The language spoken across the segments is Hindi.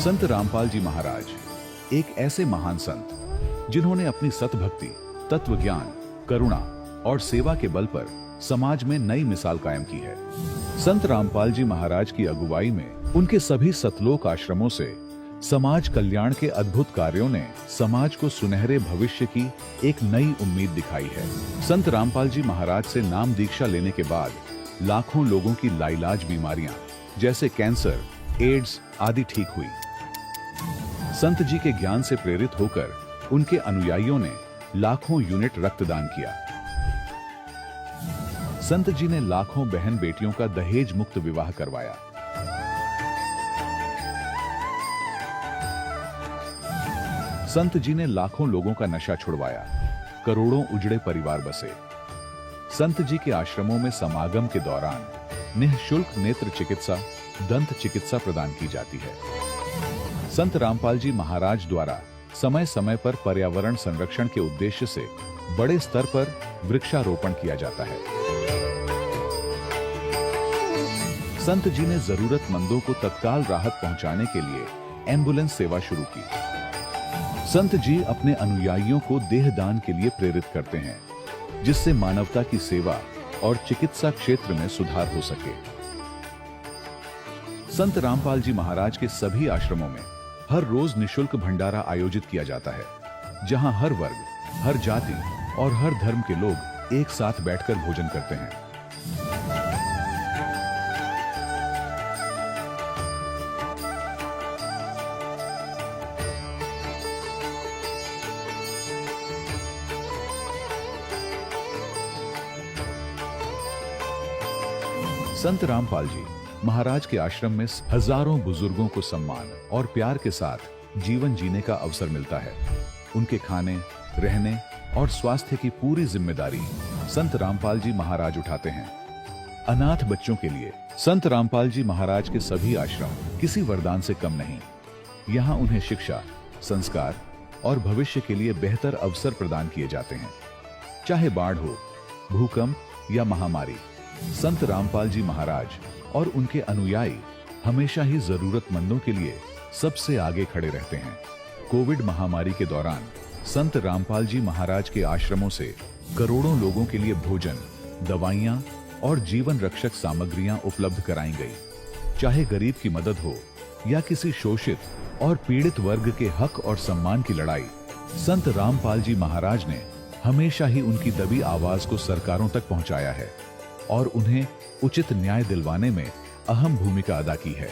संत रामपाल जी महाराज एक ऐसे महान संत जिन्होंने अपनी सतभक्ति, तत्व ज्ञान, करुणा और सेवा के बल पर समाज में नई मिसाल कायम की है। संत रामपाल जी महाराज की अगुवाई में उनके सभी सतलोक आश्रमों से समाज कल्याण के अद्भुत कार्यों ने समाज को सुनहरे भविष्य की एक नई उम्मीद दिखाई है। संत रामपाल जी महाराज से नाम दीक्षा लेने के बाद लाखों लोगों की लाइलाज बीमारियां जैसे कैंसर, एड्स आदि ठीक हुई। संत जी के ज्ञान से प्रेरित होकर उनके अनुयायियों ने लाखों यूनिट रक्तदान किया। संत जी ने लाखों बहन बेटियों का दहेज मुक्त विवाह करवाया। संत जी ने लाखों लोगों का नशा छुड़वाया, करोड़ों उजड़े परिवार बसे। संत जी के आश्रमों में समागम के दौरान निःशुल्क नेत्र चिकित्सा, दंत चिकित्सा प्रदान की जाती है। संत रामपाल जी महाराज द्वारा समय समय पर पर्यावरण संरक्षण के उद्देश्य से बड़े स्तर पर वृक्षारोपण किया जाता है। संत जी ने जरूरतमंदों को तत्काल राहत पहुंचाने के लिए एम्बुलेंस सेवा शुरू की। संत जी अपने अनुयायियों को देहदान के लिए प्रेरित करते हैं, जिससे मानवता की सेवा और चिकित्सा क्षेत्र में सुधार हो सके। संत रामपाल जी महाराज के सभी आश्रमों में हर रोज निःशुल्क भंडारा आयोजित किया जाता है, जहां हर वर्ग, हर जाति और हर धर्म के लोग एक साथ बैठकर भोजन करते हैं। संत रामपाल जी महाराज के आश्रम में हजारों बुजुर्गों को सम्मान और प्यार के साथ जीवन जीने का अवसर मिलता है। उनके खाने, रहने और स्वास्थ्य की पूरी जिम्मेदारी संत रामपाल जी महाराज उठाते हैं। अनाथ बच्चों के लिए संत रामपाल जी महाराज के सभी आश्रम किसी वरदान से कम नहीं। यहाँ उन्हें शिक्षा, संस्कार और भविष्य के लिए बेहतर अवसर प्रदान किए जाते हैं। चाहे बाढ़ हो, भूकंप या महामारी, संत रामपाल जी महाराज और उनके अनुयायी हमेशा ही जरूरतमंदों के लिए सबसे आगे खड़े रहते हैं। कोविड महामारी के दौरान संत रामपाल जी महाराज के आश्रमों से करोड़ों लोगों के लिए भोजन, दवाइयां और जीवन रक्षक सामग्रियां उपलब्ध कराई गई। चाहे गरीब की मदद हो या किसी शोषित और पीड़ित वर्ग के हक और सम्मान की लड़ाई, संत रामपाल जी महाराज ने हमेशा ही उनकी दबी आवाज को सरकारों तक पहुंचाया है और उन्हें उचित न्याय दिलवाने में अहम भूमिका अदा की है।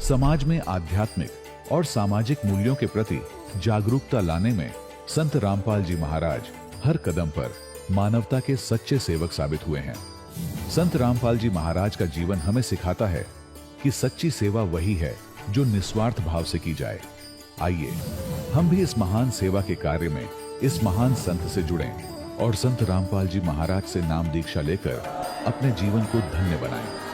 समाज में आध्यात्मिक और सामाजिक मूल्यों के प्रति जागरूकता लाने में संत रामपाल जी महाराज हर कदम पर मानवता के सच्चे सेवक साबित हुए हैं। संत रामपाल जी महाराज का जीवन हमें सिखाता है कि सच्ची सेवा वही है जो निस्वार्थ भाव से की जाए। आइए हम भी इस महान सेवा के कार्य में इस महान संत से जुड़ें और संत रामपाल जी महाराज से नाम दीक्षा लेकर अपने जीवन को धन्य बनाएं।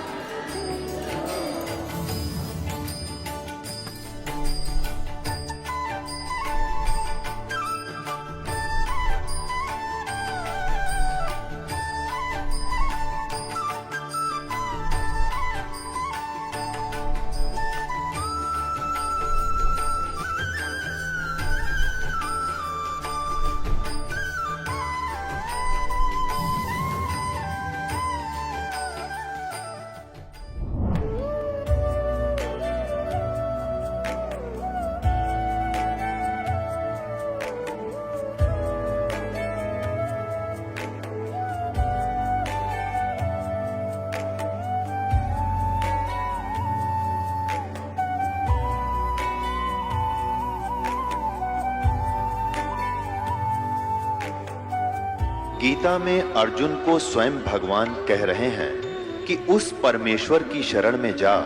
गीता में अर्जुन को स्वयं भगवान कह रहे हैं कि उस परमेश्वर की शरण में जा,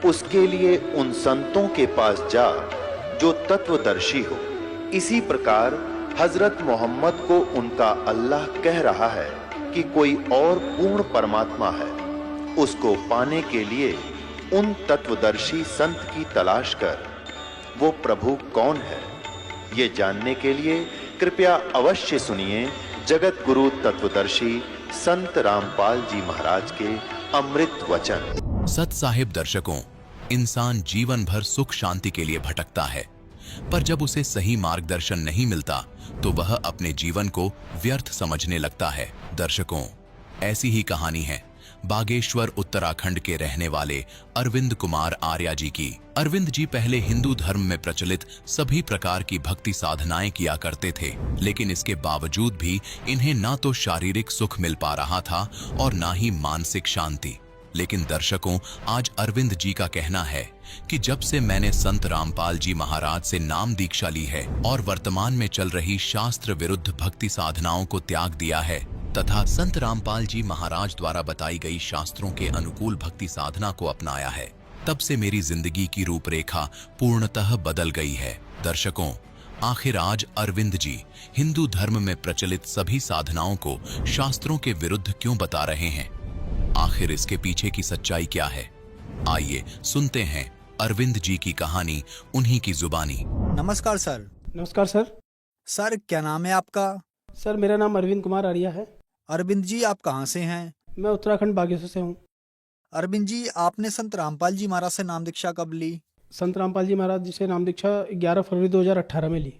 उसके लिए उन संतों के पास जा जो तत्वदर्शी हो। इसी प्रकार हजरत मोहम्मद को उनका अल्लाह कह रहा है कि कोई और पूर्ण परमात्मा है। उसको पाने के लिए उन तत्वदर्शी संत की तलाश कर। वो प्रभु कौन है, ये जानने के लिए कृपया अवश्य सुनिए जगत गुरु तत्वदर्शी संत रामपाल जी महाराज के अमृत वचन। सत साहिब दर्शकों, इंसान जीवन भर सुख शांति के लिए भटकता है, पर जब उसे सही मार्गदर्शन नहीं मिलता तो वह अपने जीवन को व्यर्थ समझने लगता है। दर्शकों, ऐसी ही कहानी है बागेश्वर उत्तराखंड के रहने वाले अरविंद कुमार आर्या जी की। अरविंद जी पहले हिंदू धर्म में प्रचलित सभी प्रकार की भक्ति साधनाएं किया करते थे, लेकिन इसके बावजूद भी इन्हें ना तो शारीरिक सुख मिल पा रहा था और ना ही मानसिक शांति। लेकिन दर्शकों, आज अरविंद जी का कहना है कि जब से मैंने संत रामपाल जी महाराज से नाम दीक्षा ली है और वर्तमान में चल रही शास्त्र विरुद्ध भक्ति साधनाओं को त्याग दिया है तथा संत रामपाल जी महाराज द्वारा बताई गई शास्त्रों के अनुकूल भक्ति साधना को अपनाया है, तब से मेरी जिंदगी की रूपरेखा पूर्णतः बदल गई है। दर्शकों, आखिर आज अरविंद जी हिंदू धर्म में प्रचलित सभी साधनाओं को शास्त्रों के विरुद्ध क्यों बता रहे हैं? आखिर इसके पीछे की सच्चाई क्या है? आइए सुनते हैं अरविंद जी की कहानी उन्हीं की जुबानी। नमस्कार सर। नमस्कार सर। सर, क्या नाम है आपका? सर, मेरा नाम अरविंद कुमार आर्या है। अरविंद जी, आप कहाँ से हैं? मैं उत्तराखंड बागेश्वर से हूँ। अरविंद जी, आपने संत रामपाल जी महाराज से नाम दीक्षा कब ली? संत रामपाल जी महाराज जी से नाम दीक्षा 11 फरवरी 2018 में ली।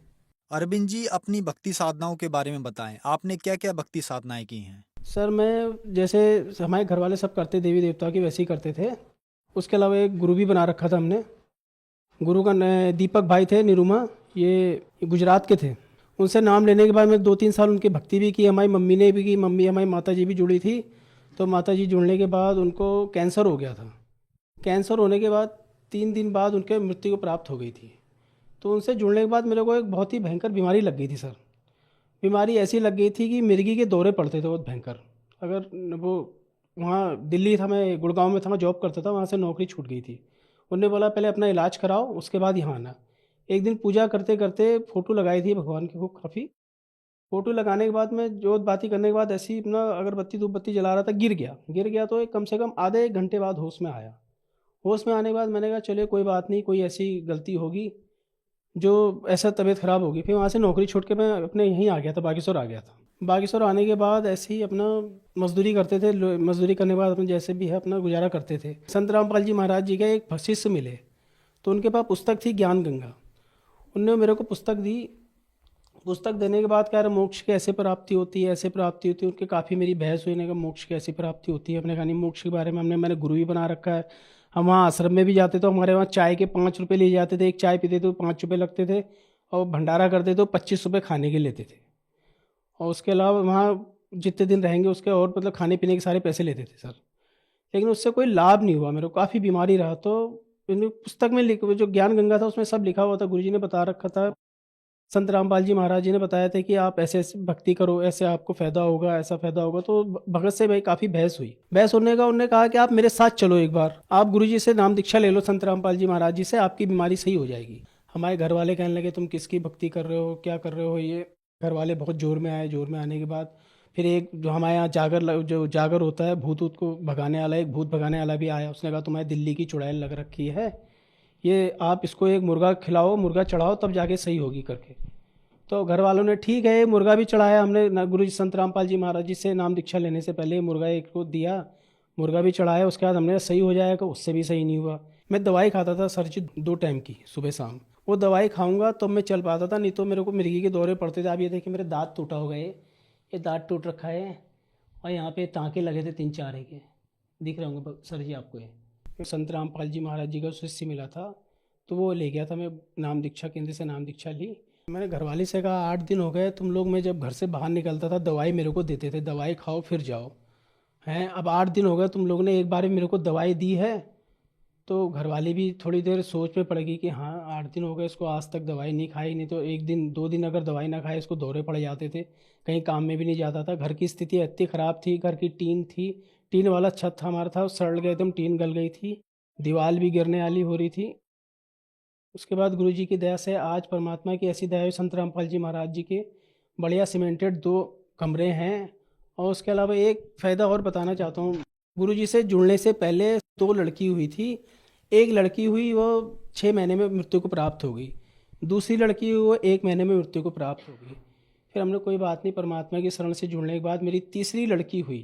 अरविंद जी, अपनी भक्ति साधनाओं के बारे में बताएं। आपने क्या क्या भक्ति साधनाएं की हैं? सर, मैं जैसे हमारे घर वाले सब करते देवी देवता की वैसे ही करते थे। उसके अलावा एक गुरु भी बना रखा था हमने। गुरु का दीपक भाई थे निरुमा, ये गुजरात के थे। उनसे नाम लेने के बाद मैं 2-3 साल उनकी भक्ति भी की। हमारी मम्मी ने भी की, मम्मी हमारी माता जी भी जुड़ी थी। तो माता जी जुड़ने के बाद उनको कैंसर हो गया था। कैंसर होने के बाद 3 दिन बाद उनके मृत्यु को प्राप्त हो गई थी। तो उनसे जुड़ने के बाद मेरे को एक बहुत ही भयंकर बीमारी लग गई थी सर। बीमारी ऐसी लग गई थी कि मिर्गी के दौरे पड़ते थे बहुत भयंकर। अगर वो वहाँ दिल्ली था, मैं गुड़गांव में था, मैं जॉब करता था, वहाँ से नौकरी छूट गई थी। उन्होंने बोला पहले अपना इलाज कराओ, उसके बाद यहाँ आना। एक दिन पूजा करते करते फ़ोटो लगाई थी भगवान की खूब काफ़ी। फ़ोटो लगाने के बाद में जोत बाती करने के बाद ऐसे ही अपना अगरबत्ती धूप बत्ती जला रहा था, गिर गया। तो कम से कम आधे 1 घंटे बाद होश में आया। होश में आने के बाद मैंने कहा चलिए कोई बात नहीं, कोई ऐसी गलती होगी जो ऐसा तबीयत ख़राब होगी। फिर वहाँ से नौकरी छोड़ के मैं अपने यहीं आ गया था, बागेश्वर आ गया था। बागेश्वर आने के बाद ऐसे ही अपना मजदूरी करते थे। मजदूरी करने के बाद अपने जैसे भी है अपना गुजारा करते थे। संत रामपाल जी महाराज जी के एक शिष्य मिले, तो उनके पास पुस्तक थी ज्ञान गंगा। उनने मेरे को पुस्तक दी। पुस्तक देने के बाद कह रहे मोक्ष कैसे प्राप्ति होती है, ऐसे प्राप्ति होती है। उनके काफ़ी मेरी बहस हुई, का मोक्ष कैसी प्राप्ति होती है। अपने कहानी मोक्ष के बारे में मैंने गुरु भी बना रखा है। हम वहाँ आश्रम में भी जाते तो हमारे वहाँ चाय के 5 रुपये लिए जाते थे। एक चाय पीते तो 5 रुपये लगते थे, और भंडारा करते तो 25 रुपये खाने के लेते थे। और उसके अलावा वहाँ जितने दिन रहेंगे उसके और मतलब खाने पीने के सारे पैसे लेते थे सर। लेकिन उससे कोई लाभ नहीं हुआ, मेरे को काफ़ी बीमारी रहा। तो पुस्तक में जो ज्ञान गंगा था उसमें सब लिखा हुआ था, गुरुजी ने बता रखा था। संत रामपाल जी महाराज जी ने बताया था कि आप ऐसे ऐसे भक्ति करो, ऐसे आपको फ़ायदा होगा, ऐसा फ़ायदा होगा। तो भगत से भाई काफ़ी बहस हुई। बहस होने का उन्होंने कहा कि आप मेरे साथ चलो, एक बार आप गुरुजी से नाम दीक्षा ले लो संत रामपाल जी महाराज जी से, आपकी बीमारी सही हो जाएगी। हमारे घर वाले कहने लगे तुम किसकी भक्ति कर रहे हो, क्या कर रहे हो। ये घर वाले बहुत जोर में आए। जोर में आने के बाद फिर एक जो हमारे यहाँ जागर होता है, भूत को भगाने वाला, एक भूत भगाने वाला भी आया। उसने कहा तुम्हारी दिल्ली की चुड़ैल लग रखी है, ये आप इसको एक मुर्गा खिलाओ, मुर्गा चढ़ाओ, तब जाके सही होगी करके। तो घर वालों ने ठीक है मुर्गा भी चढ़ाया। हमने गुरु जी संत रामपाल जी महाराज जी से नाम दीक्षा लेने से पहले मुर्गा एक को दिया, मुर्गा भी चढ़ाया। उसके बाद हमने सही हो जाएगा, उससे भी सही नहीं हुआ। मैं दवाई खाता था सर जी 2 टाइम की, सुबह शाम। वो दवाई खाऊंगा तो मैं चल पाता था, नहीं तो मेरे को मिर्गी के दौरे पड़ते थे। आप ये देखिए मेरे दांत टूटा हो गए, ये दांत टूट रखा है, और यहाँ पे टाँके लगे थे 3-4 के, दिख रहे होंगे सर जी आपको। ये संत रामपाल जी महाराज जी का शिष्य मिला था, तो वो ले गया था। मैं नाम दीक्षा केंद्र से नाम दीक्षा ली। मैंने घरवाले से कहा 8 दिन हो गए तुम लोग, मैं जब घर से बाहर निकलता था दवाई मेरे को देते थे, दवाई खाओ फिर जाओ हैं। अब 8 दिन हो गए तुम लोग ने एक बार मेरे को दवाई दी है। तो घरवाली भी थोड़ी देर सोच में पड़ गई कि हाँ 8 दिन हो गए इसको आज तक दवाई नहीं खाई, नहीं तो 1 दिन 2 दिन अगर दवाई ना खाए इसको दौरे पड़ जाते थे, कहीं काम में भी नहीं जाता था। घर की स्थिति इतनी ख़राब थी, घर की टीन वाला छत था हमारा, था सड़ गए एकदम, टीन गल गई थी, दीवार भी गिरने वाली हो रही थी। उसके बाद गुरुजी की दया से आज परमात्मा की ऐसी दया है, संत रामपाल जी महाराज जी के बढ़िया सीमेंटेड 2 कमरे हैं। और उसके अलावा एक फ़ायदा और बताना चाहता हूँ। गुरुजी से जुड़ने से पहले 2 लड़की हुई थी। एक लड़की हुई वो 6 महीने में मृत्यु को प्राप्त हो गई, दूसरी लड़की हुई वो 1 महीने में मृत्यु को प्राप्त हो गई। फिर हमने कोई बात नहीं, परमात्मा की शरण से जुड़ने के बाद मेरी तीसरी लड़की हुई,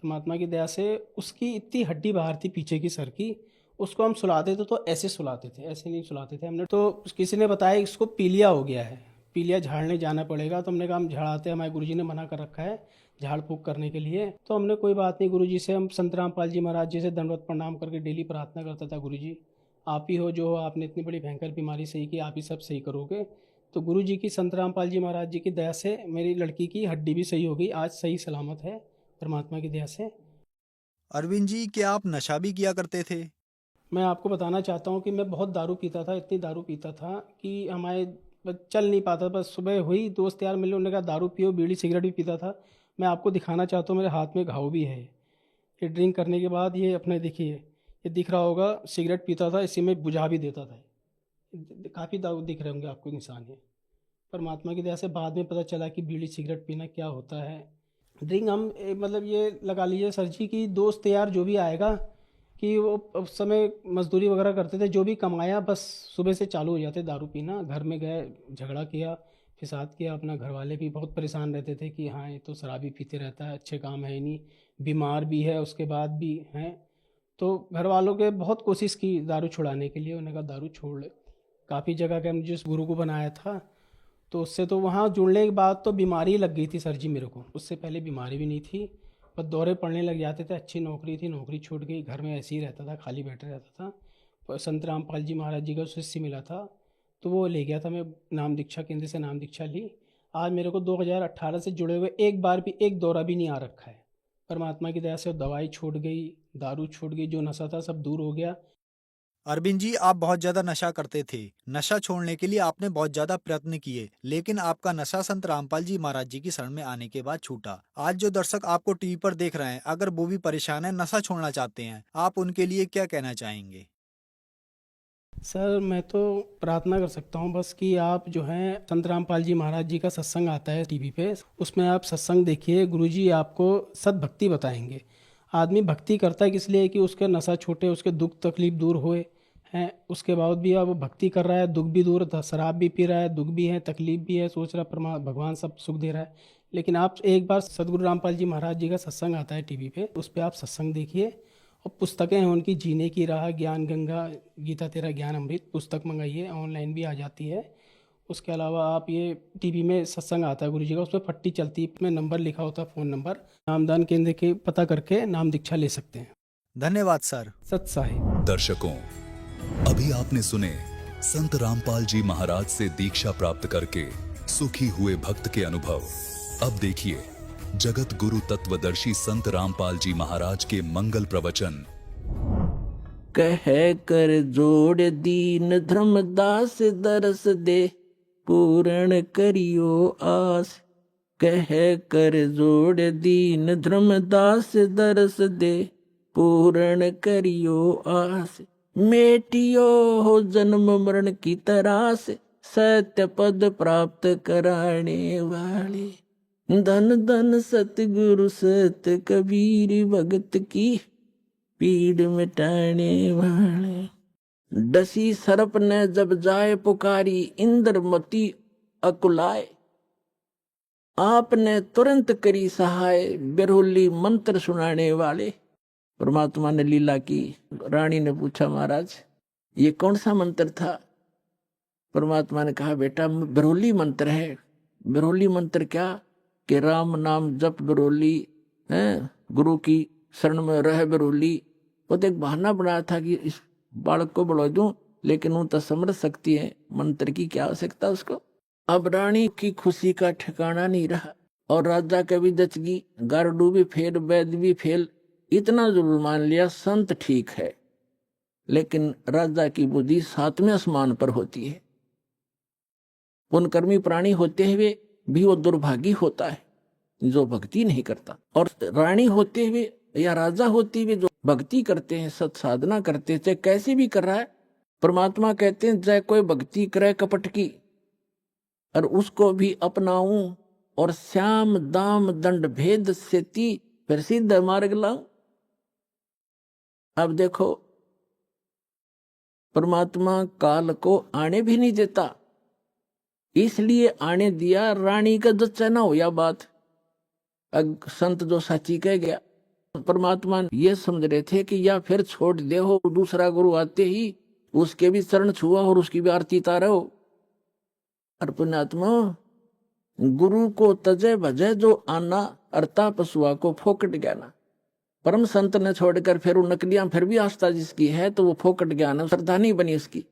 परमात्मा की दया से उसकी इतनी हड्डी बाहर थी पीछे की सर की, उसको हम सुलाते थे तो ऐसे सुलाते थे, ऐसे नहीं सुलाते थे हमने। तो किसी ने बताया इसको पीलिया हो गया है, पीलिया झाड़ने जाना पड़ेगा। तो हमने कहा हम झाड़ाते, हमारे गुरुजी ने मना कर रखा है झाड़ फूक करने के लिए। तो हमने कोई बात नहीं, गुरुजी से हम संत रामपाल जी महाराज जी से दंडवत प्रणाम करके डेली प्रार्थना करता था, गुरुजी आप ही हो जो हो, आपने इतनी बड़ी भयंकर बीमारी सही की, आप ही सब सही करोगे। तो गुरुजी की, संत रामपाल जी महाराज जी की दया से मेरी लड़की की हड्डी भी सही हो गई, आज सही सलामत है परमात्मा की दया से। अरविंद जी, क्या आप नशा भी किया करते थे? मैं आपको बताना चाहता हूँ कि मैं बहुत दारू पीता था, इतनी दारू पीता था कि हमारे बस चल नहीं पाता। बस सुबह हुई, दोस्त यार मिले, उन्होंने कहा दारू पियो, बीड़ी सिगरेट भी पीता था। मैं आपको दिखाना चाहता हूँ, मेरे हाथ में घाव भी है। ये ड्रिंक करने के बाद ये अपने देखिए, ये दिख रहा होगा, सिगरेट पीता था, इसी में बुझा भी देता था। काफ़ी दारू दिख रहे होंगे आपको निशान ये। परमात्मा की दया से बाद में पता चला कि बीड़ी सिगरेट पीना क्या होता है। ड्रिंक हम मतलब ये लगा लीजिए सर जी की दोस्त यार जो भी आएगा कि वो उस समय मजदूरी वगैरह करते थे, जो भी कमाया बस सुबह से चालू हो जाते दारू पीना। घर में गए, झगड़ा किया, फिसाद किया। अपना घर वाले भी बहुत परेशान रहते थे कि हाँ ये तो शराबी पीते रहता है, अच्छे काम है ही नहीं, बीमार भी है उसके बाद भी हैं। तो घर वालों के बहुत कोशिश की दारू छुड़ाने के लिए, उन्होंने कहा दारू छोड़ ले। काफ़ी जगह के हम जिस गुरु को बनाया था, तो उससे तो वहाँ जुड़ने के बाद तो बीमारी लग गई थी सर जी मेरे को। उससे पहले बीमारी भी नहीं थी, बस दौरे पड़ने लग जाते थे। अच्छी नौकरी थी, नौकरी छूट गई, घर में ऐसे ही रहता था, खाली बैठा रहता था। पर संत रामपाल जी महाराज जी का शिष्य मिला था, तो वो ले गया था। मैं नाम दीक्षा केंद्र से नाम दीक्षा ली। आज मेरे को 2018 से जुड़े हुए एक बार भी एक दौरा भी नहीं आ रखा है। परमात्मा की दया से दवाई छूट गई, दारू छूट गई, जो नशा था सब दूर हो गया। अरविंद जी, आप बहुत ज्यादा नशा करते थे। नशा छोड़ने के लिए आपने बहुत ज्यादा प्रयत्न किए, लेकिन आपका नशा संत रामपाल जी महाराज जी की शरण में आने के बाद छूटा। आज जो दर्शक आपको टीवी पर देख रहे हैं, अगर वो भी परेशान है, नशा छोड़ना चाहते हैं, आप उनके लिए क्या कहना चाहेंगे? सर मैं तो प्रार्थना कर सकता हूँ बस कि आप जो हैं, संत रामपाल जी महाराज जी का सत्संग आता है टीवी पे, उसमें आप सत्संग देखिए। गुरुजी आपको सद्भक्ति बताएंगे। आदमी भक्ति करता है किस लिए कि उसके नशा छूटे, उसके दुख तकलीफ दूर होए हैं। उसके बाद भी अब वो भक्ति कर रहा है, दुख भी दूर था, शराब भी पी रहा है, दुख भी है, तकलीफ भी है, सोच रहा भगवान सब सुख दे रहा है। लेकिन आप एक बार सदगुरु रामपाल जी महाराज जी का सत्संग आता है टीवी पे, उस पर आप सत्संग देखिए। और पुस्तकें हैं उनकी, जीने की राह, ज्ञान गंगा, गीता तेरा ज्ञान अमृत, पुस्तक मंगाइए, ऑनलाइन भी आ जाती है। उसके अलावा आप ये टीवी में सत्संग आता है गुरु जी का, उसमें पट्टी चलती है, उसमें नंबर लिखा होता है, फ़ोन नंबर। नामदान केंद्र के पता करके नाम दीक्षा ले सकते हैं। धन्यवाद सर। सत साहिब। दर्शकों, अभी आपने सुने संत रामपाल जी महाराज से दीक्षा प्राप्त करके सुखी हुए भक्त के अनुभव। अब देखिए जगत गुरु तत्वदर्शी संत रामपाल जी महाराज के मंगल प्रवचन। कह कर जोड़ दीन धर्मदास दरस दे, पूर्ण करियो आस। कह कर जोड़ दीन धर्मदास दरस दे, पूर्ण करियो आस। मेटियो हो जन्म मरण की तरास, सत्य पद प्राप्त कराने वाले। धन धन सतगुरु सत कबीर भगत की, पीड़ मिटाने वाले। डसी सर्प ने जब जाए पुकारी, इंद्रमती अकुलाए। आपने तुरंत करी सहाय, बिरहुली मंत्र सुनाने वाले। परमात्मा ने लीला की। रानी ने पूछा महाराज ये कौन सा मंत्र था? परमात्मा ने कहा बेटा बिरहुली मंत्र है। बिरहुली मंत्र क्या? कि राम नाम जप बिरहुली है, गुरु की शरण में रह बिरहुली। वो तो एक बहाना बनाया था कि इस बालक को बढ़ा दूं, लेकिन वो तो समझ सकती है मंत्र की क्या आवश्यकता उसको। अब रानी की खुशी का ठिकाना नहीं रहा, और राजा का भी दचगी, गारडू भी फेल, वैद भी फेल। इतना जरूर मान लिया संत ठीक है, लेकिन राजा की बुद्धि 7वें आसमान पर होती है। पुण्यकर्मी प्राणी होते हुए भी वो दुर्भागी होता है जो भक्ति नहीं करता। और रानी होते हुए या राजा होते हुए जो भक्ति करते हैं, सत साधना करते हैं, चाहे कैसे भी कर रहा है, परमात्मा कहते हैं चाहे कोई भक्ति करे कपट की, और उसको भी अपनाऊं, और श्याम दाम दंड भेद से ती प्रसिद्ध मार्ग लाऊं। अब देखो परमात्मा काल को आने भी नहीं देता, इसलिए आने दिया रानी का जच्चा ना हो। या बात संत जो साची कह गया, परमात्मा ये समझ रहे थे कि या फिर छोड़ दे हो, दूसरा गुरु आते ही उसके भी चरण छुआ और उसकी भी आरती तारो। और पुण्यात्मा, गुरु को तजे भजे जो आना, अर्ता पशुआ को फोकट ज्ञाना। परम संत ने छोड़कर फिर वो नकलियां फिर भी आस्था जिसकी है तो वो फोकट ज्ञान है, श्रद्धा नहीं बनी उसकी।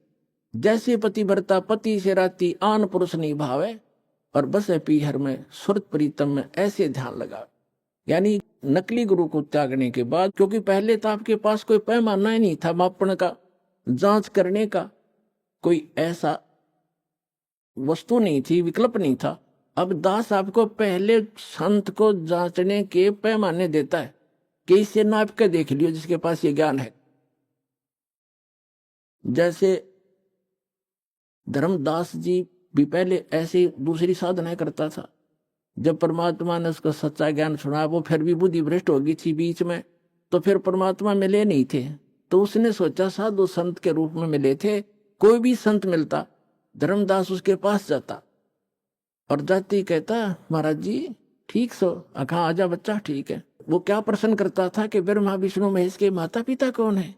जैसे पति भरता पति से राती, आन पुरुष नहीं भावे, और बसे पीहर में सुरत प्रीतम में ऐसे ध्यान लगा। यानी नकली गुरु को त्यागने के बाद, क्योंकि पहले तो आपके पास कोई पैमाना ही नहीं था मापन का, जांच करने का कोई ऐसा वस्तु नहीं थी, विकल्प नहीं था। अब दास आपको पहले संत को जांचने के पैमाने देता है कि इसे नाप के देख लियो जिसके पास ये ज्ञान है। जैसे धर्मदास जी भी पहले ऐसे दूसरी साधनाएं करता था। जब परमात्मा ने उसको सच्चा ज्ञान सुना, वो फिर भी बुद्धि भ्रष्ट हो गई थी बीच में, तो फिर परमात्मा मिले नहीं थे। तो उसने सोचा साधु संत के रूप में मिले थे, कोई भी संत मिलता धर्मदास उसके पास जाता और जाती कहता, महाराज जी ठीक सो, कहाँ आजा बच्चा, ठीक है। वो क्या प्रश्न करता था कि ब्रह्मा विष्णु महेश के माता पिता कौन है?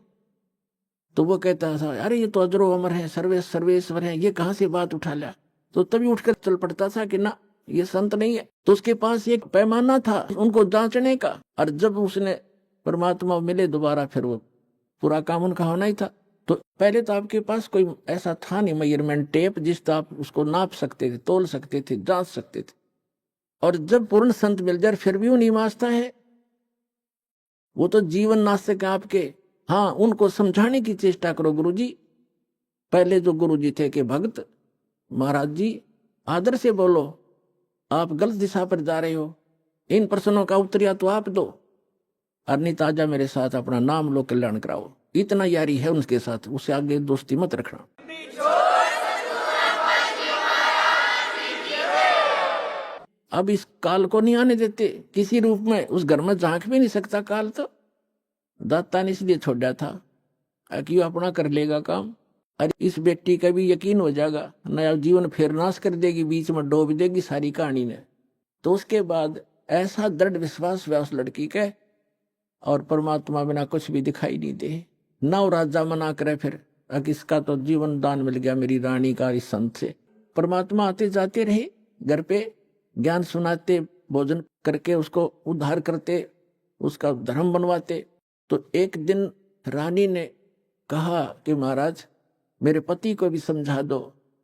तो वो कहता था, अरे ये तो अजरो अमर है, सर्वेश्वर है, ये कहाँ से बात उठा लिया? तो तभी उठकर चल पड़ता था कि ना, ये संत नहीं है। तो उसके पास एक पैमाना था उनको जांचने का, और जब उसने परमात्मा मिले दोबारा, फिर वो पूरा काम उनका होना ही था। तो पहले तो आपके पास कोई ऐसा था नहीं मेजरमेंट टेप जिससे आप उसको नाप सकते थे, तोल सकते थे, जांच सकते थे। और जब पूर्ण संत मिल जाए फिर भी वो नहीं मांझता है, वो तो जीवन नास्तिक आपके। हाँ, उनको समझाने की चेष्टा करो। गुरुजी, पहले जो गुरुजी थे कि भक्त, महाराज जी आदर से बोलो, आप गलत दिशा पर जा रहे हो, इन प्रश्नों का उत्तर तो आप दो, और नहीं ताजा मेरे साथ अपना नाम लो, कल्याण कराओ। इतना यारी है उनके साथ, उससे आगे दोस्ती मत रखना। अब इस काल को नहीं आने देते किसी रूप में, उस घर में झांक भी नहीं सकता काल। तो दाता ने इसलिए छोड़ा था कि अपना कर लेगा काम, और इस बेटी का भी यकीन हो जाएगा, नया जीवन फिर नाश कर देगी, बीच में डूब देगी सारी कहानी ने। तो उसके बाद ऐसा दृढ़ विश्वास हुआ उस लड़की के, और परमात्मा बिना कुछ भी दिखाई नहीं दे। नव राजा मना करे फिर, इसका तो जीवन दान मिल गया मेरी रानी का इस संत से। परमात्मा आते जाते रहे घर पे, ज्ञान सुनाते, भोजन करके उसको उद्धार करते, उसका धर्म बनवाते। तो एक दिन रानी ने कहा कि महाराज मेरे पति को भी समझा दो।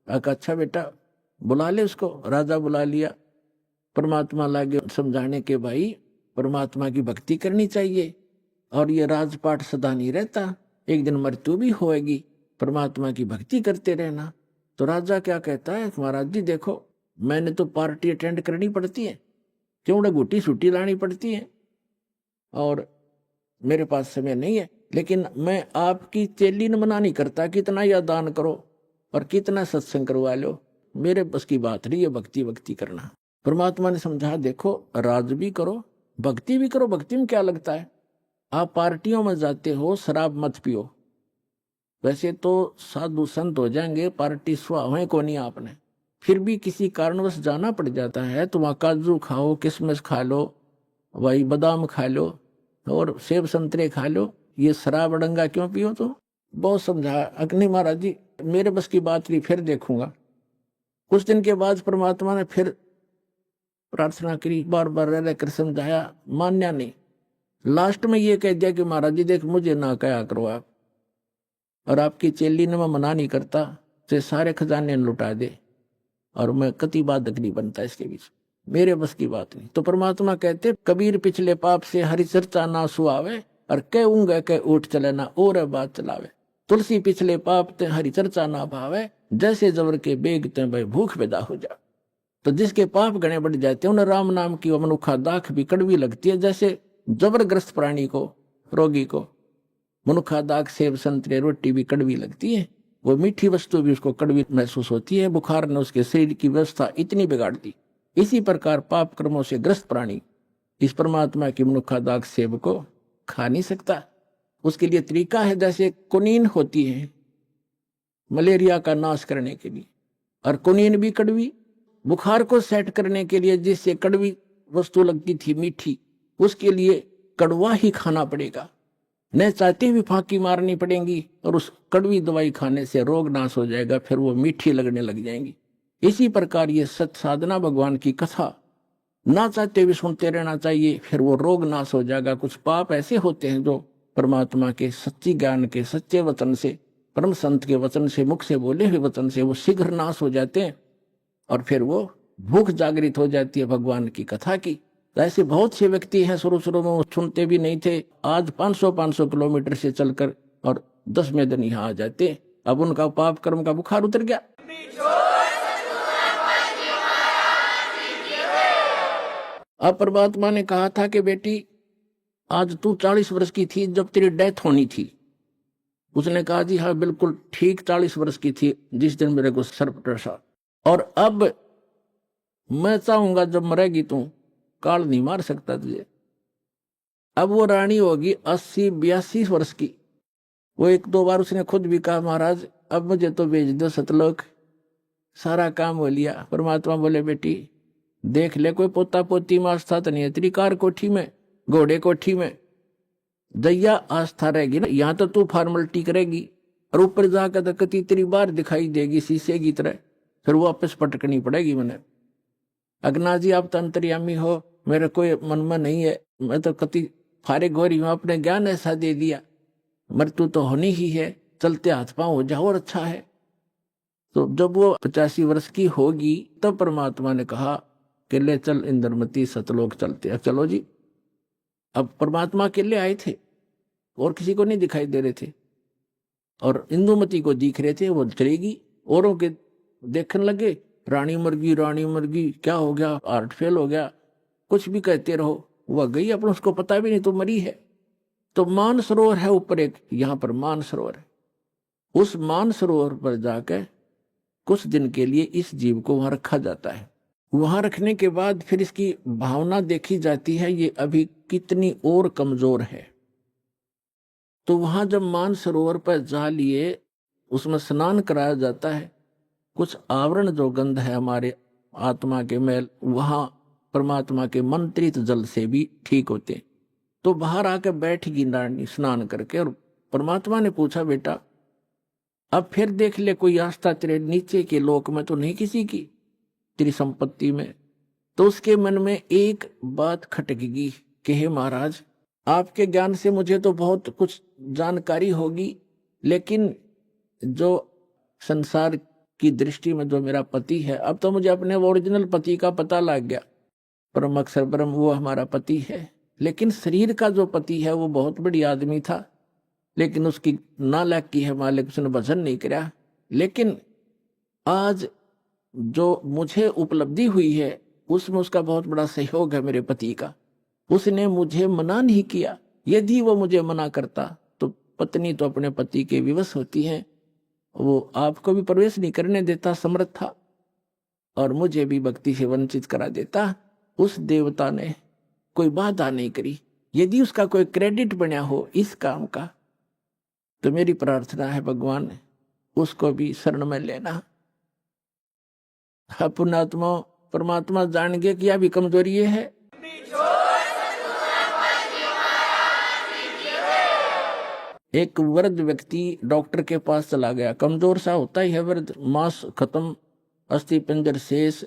अच्छा बेटा, बुला ले उसको। राजा बुला लिया। परमात्मा लागे समझाने के, भाई परमात्मा की भक्ति करनी चाहिए, और ये राजपाट सदा नहीं रहता, एक दिन मृत्यु भी होएगी, परमात्मा की भक्ति करते रहना। तो राजा क्या कहता है, महाराज जी देखो, मैंने तो पार्टी अटेंड करनी पड़ती है, क्यों गुटी सूटी लानी पड़ती है, और मेरे पास समय नहीं है। लेकिन मैं आपकी चेली न मना नहीं करता, कितना या दान करो और कितना सत्संग करवा लो, मेरे बस की बात नहीं है भक्ति करना। परमात्मा ने समझा, देखो राज भी करो, भक्ति भी करो। भक्ति में क्या लगता है? आप पार्टियों में जाते हो, शराब मत पियो। वैसे तो साधु संत हो जाएंगे, पार्टी स्वाहें को नहीं आपने, फिर भी किसी कारणवश जाना पड़ जाता है तो वहाँ काजू खाओ, किशमिश खा लो, वही बादाम खा लो, और सेब संतरे खा लो। ये शराब अड़ंगा क्यों पियो? तो बहुत समझाया, अग्नि महाराज जी मेरे बस की बात नहीं, फिर देखूंगा। कुछ दिन के बाद परमात्मा ने फिर प्रार्थना करी, बार बार रह रहकर समझाया, मान्या नहीं। लास्ट में ये कह दिया कि महाराज जी देख, मुझे ना कहा करो आप, और आपकी चेली ने मैं मना नहीं करता, तो सारे खजाने लुटा दे, और मैं कति बाधक नहीं बनता इसके बीच, मेरे बस की बात नहीं। तो परमात्मा कहते, कबीर पिछले पाप से हरि चर्चा ना सुआवे, और कह ऊँगे कह उठ चले ना और बात चलावे। तुलसी पिछले पाप ते हरि चर्चा ना भावे, जैसे जबर के बेग ते भाई भूख पैदा हो जा। तो जिसके पाप गणे बढ़ जाते हैं उन्हें राम नाम की मनुखा दाख भी कड़वी लगती है। जैसे जबरग्रस्त प्राणी को, रोगी को मनुखा दाख, सेब संतरे, रोटी भी कड़वी लगती है, वो मीठी वस्तु भी उसको कड़वी महसूस होती है। बुखार ने उसके शरीर की व्यवस्था इतनी बिगाड़ दी। इसी प्रकार पाप कर्मों से ग्रस्त प्राणी इस परमात्मा की मनुखा दाख सेब को खा नहीं सकता। उसके लिए तरीका है, जैसे कुनीन होती है मलेरिया का नाश करने के लिए, और कुनीन भी कड़वी, बुखार को सेट करने के लिए जिससे कड़वी वस्तु लगती थी मीठी, उसके लिए कड़वा ही खाना पड़ेगा, न चाहते भी फांकी मारनी पड़ेगी, और उस कड़वी दवाई खाने से रोग नाश हो जाएगा, फिर वो मीठी लगने लग जाएंगी। इसी प्रकार ये सत साधना भगवान की कथा ना चाहते भी सुनते रहना चाहिए, फिर वो रोग नाश हो जाएगा। कुछ पाप ऐसे होते हैं जो परमात्मा के सच्ची ज्ञान के सच्चे वचन से, परम संत के वचन से, मुख से बोले हुए वचन से वो शीघ्र नाश हो जाते हैं, और फिर वो भूख जागृत हो जाती है भगवान की कथा की। ऐसे बहुत से व्यक्ति हैं, शुरू शुरू में वो सुनते भी नहीं थे, आज 500 किलोमीटर से चलकर और 10 में दिन यहाँ आ जाते। अब उनका पाप कर्म का बुखार उतर गया। अब परमात्मा ने कहा था कि बेटी आज तू 40 वर्ष की थी जब तेरी डेथ होनी थी। उसने कहा जी हाँ बिल्कुल ठीक 40 वर्ष की थी जिस दिन मेरे को सर्प डसा, और अब मैं चाहूंगा जब मरेगी तू, काल नहीं मार सकता तुझे। अब वो रानी होगी 80-82 वर्ष की। वो 1-2 बार उसने खुद भी कहा महाराज अब मुझे तो भेज दो सतलोक, सारा काम हो लिया। परमात्मा बोले बेटी देख ले कोई पोता पोती में आस्था तो नहीं है तेरी, कार कोठी में, घोड़े कोठी में दैया आस्था रहेगी ना, यहाँ तो तू फॉर्मेलिटी करेगी, और ऊपर जाकर तो कति तेरी बार दिखाई देगी शीशे की तरह, फिर वापस पटकनी पड़ेगी। मैंने अगना जी आप तो अंतर्यामी हो, मेरे कोई मन में नहीं है, मैं तो कति फारिग हो रही हूँ, अपने ज्ञान ऐसा दे दिया, मृत्यु तो होनी ही है, चलते हाथ पांव हो जाओ और अच्छा है। तो जब वो 85 वर्ष की होगी तब परमात्मा ने कहा कि ले चल इंद्रमती सतलोक चलते। अब चलो जी। अब परमात्मा अकेले आए थे और किसी को नहीं दिखाई दे रहे थे, और इंदुमती को दिख रहे थे, वो चलेगी। औरों के देखने लगे रानी मर गई, रानी मर गई, क्या हो गया, हार्ट फेल हो गया, कुछ भी कहते रहो, वह गई अपन उसको पता भी नहीं तो मरी है। तो मान सरोवर है ऊपर एक, यहाँ पर मान सरोवर है, उस मान सरोवर पर जाकर कुछ दिन के लिए इस जीव को वहां रखा जाता है। वहां रखने के बाद फिर इसकी भावना देखी जाती है ये अभी कितनी और कमजोर है। तो वहां जब मान सरोवर पर जा लिए उसमें स्नान कराया जाता है, कुछ आवरण जो गंध है हमारे आत्मा के मैल वहां परमात्मा के मंत्रित जल से भी ठीक होते। तो बाहर आकर बैठ गई नारनी स्नान करके, और परमात्मा ने पूछा बेटा अब फिर देख ले कोई आस्था तेरे नीचे के लोक में तो नहीं किसी की, तेरी संपत्ति में। तो उसके मन में एक बात खटकेगी कि हे महाराज आपके ज्ञान से मुझे तो बहुत कुछ जानकारी होगी, लेकिन जो संसार की दृष्टि में जो मेरा पति है, अब तो मुझे अपने ओरिजिनल पति का पता लग गया, परम अक्षर ब्रह्म वो हमारा पति है। लेकिन शरीर का जो पति है वो बहुत बड़ी आदमी था, लेकिन उसकी नालायकी है मालिक, उसने भजन नहीं किया। लेकिन आज जो मुझे उपलब्धि हुई है उसमें उसका बहुत बड़ा सहयोग है मेरे पति का। उसने मुझे मना नहीं किया, यदि वो मुझे मना करता तो पत्नी तो अपने पति के विवश होती है, वो आपको भी प्रवेश नहीं करने देता समर्थ था, और मुझे भी भक्ति से वंचित करा देता। उस देवता ने कोई बाधा नहीं करी। यदि उसका कोई क्रेडिट बना हो इस काम का तो मेरी प्रार्थना है भगवान उसको भी शरण में लेना। पुण्यात्मा परमात्मा जान गए कि यह भी कमजोरी है। एक वृद्ध व्यक्ति डॉक्टर के पास चला गया, कमजोर सा होता ही है वृद्ध, मांस खत्म, अस्थि पिंजर शेष।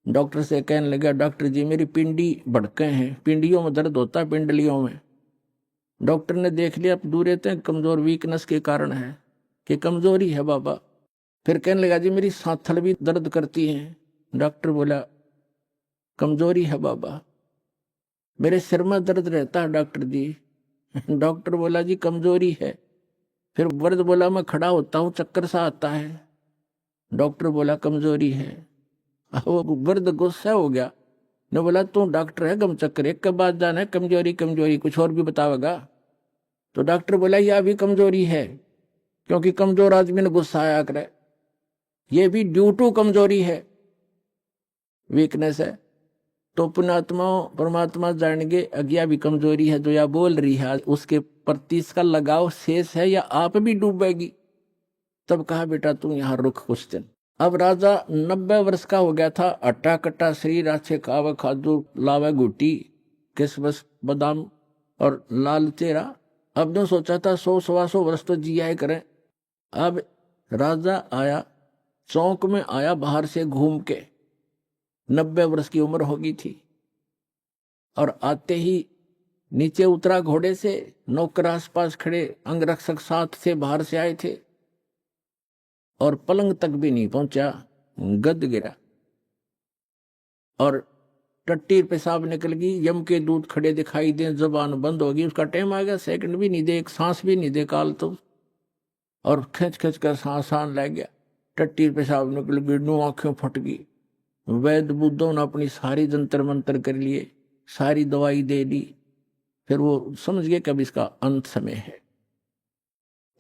डॉक्टर से कहने लगा डॉक्टर जी मेरी पिंडी भड़के हैं, पिंडियों में दर्द होता है, पिंडलियों में। डॉक्टर ने देख लिया दूर रहते हैं, कमजोर वीकनेस के कारण है कि कमजोरी है बाबा। फिर कहने लगा जी मेरी सांथल भी दर्द करती है। डॉक्टर बोला कमजोरी है बाबा। मेरे सिर में दर्द रहता है डॉक्टर जी। डॉक्टर बोला जी कमजोरी है। फिर वृद्ध बोला मैं खड़ा होता हूँ चक्कर सा आता है। डॉक्टर बोला कमजोरी है। वो वृद्ध गुस्सा हो गया, ने बोला तू डॉक्टर है गम चक्कर एक के बाद जाना है, कमजोरी कमजोरी कुछ और भी बतावेगा। तो डॉक्टर बोला यह भी कमजोरी है, क्योंकि कमजोर आदमी ने गुस्सा आया करे, ये भी ड्यू टू कमजोरी है, वीकनेस है। तो पुण्यात्मा परमात्मा जानेंगे अज्ञा भी कमजोरी है, जो या बोल रही है उसके प्रति इसका लगाव शेष है या आप भी डूबेगी। तब कहा बेटा तू यहाँ रुक कुछ दिन। अब राजा 90 वर्ष का हो गया था, अट्टा कट्टा शरीर, अच्छे खावे खादू लावे गुटी किसमस बादाम और लाल चेहरा। अब जो सोचा था 100-125 वर्ष तो जिया ही करें। अब राजा आया, चौक में आया बाहर से घूम के, 90 वर्ष की उम्र होगी थी, और आते ही नीचे उतरा घोड़े से। नौकर आसपास खड़े, अंगरक्षक साथ से बाहर से आए थे, और पलंग तक भी नहीं पहुंचा, गद गिरा और टट्टी पेशाब निकल गई। यम के दूत खड़े दिखाई दे, जबान बंद होगी। उसका टाइम आ गया, सेकंड भी नहीं दे, एक सांस भी नहीं दे काल तो, और खिंच खिंच कर सांस लग गया। टट्टी पेशाब निकल गई, नो आंखें फट गई। वैद्य बुद्धों ने अपनी सारी जंतर मंतर कर लिए, सारी दवाई दे दी। फिर वो समझ गए कि अब इसका अंत समय है।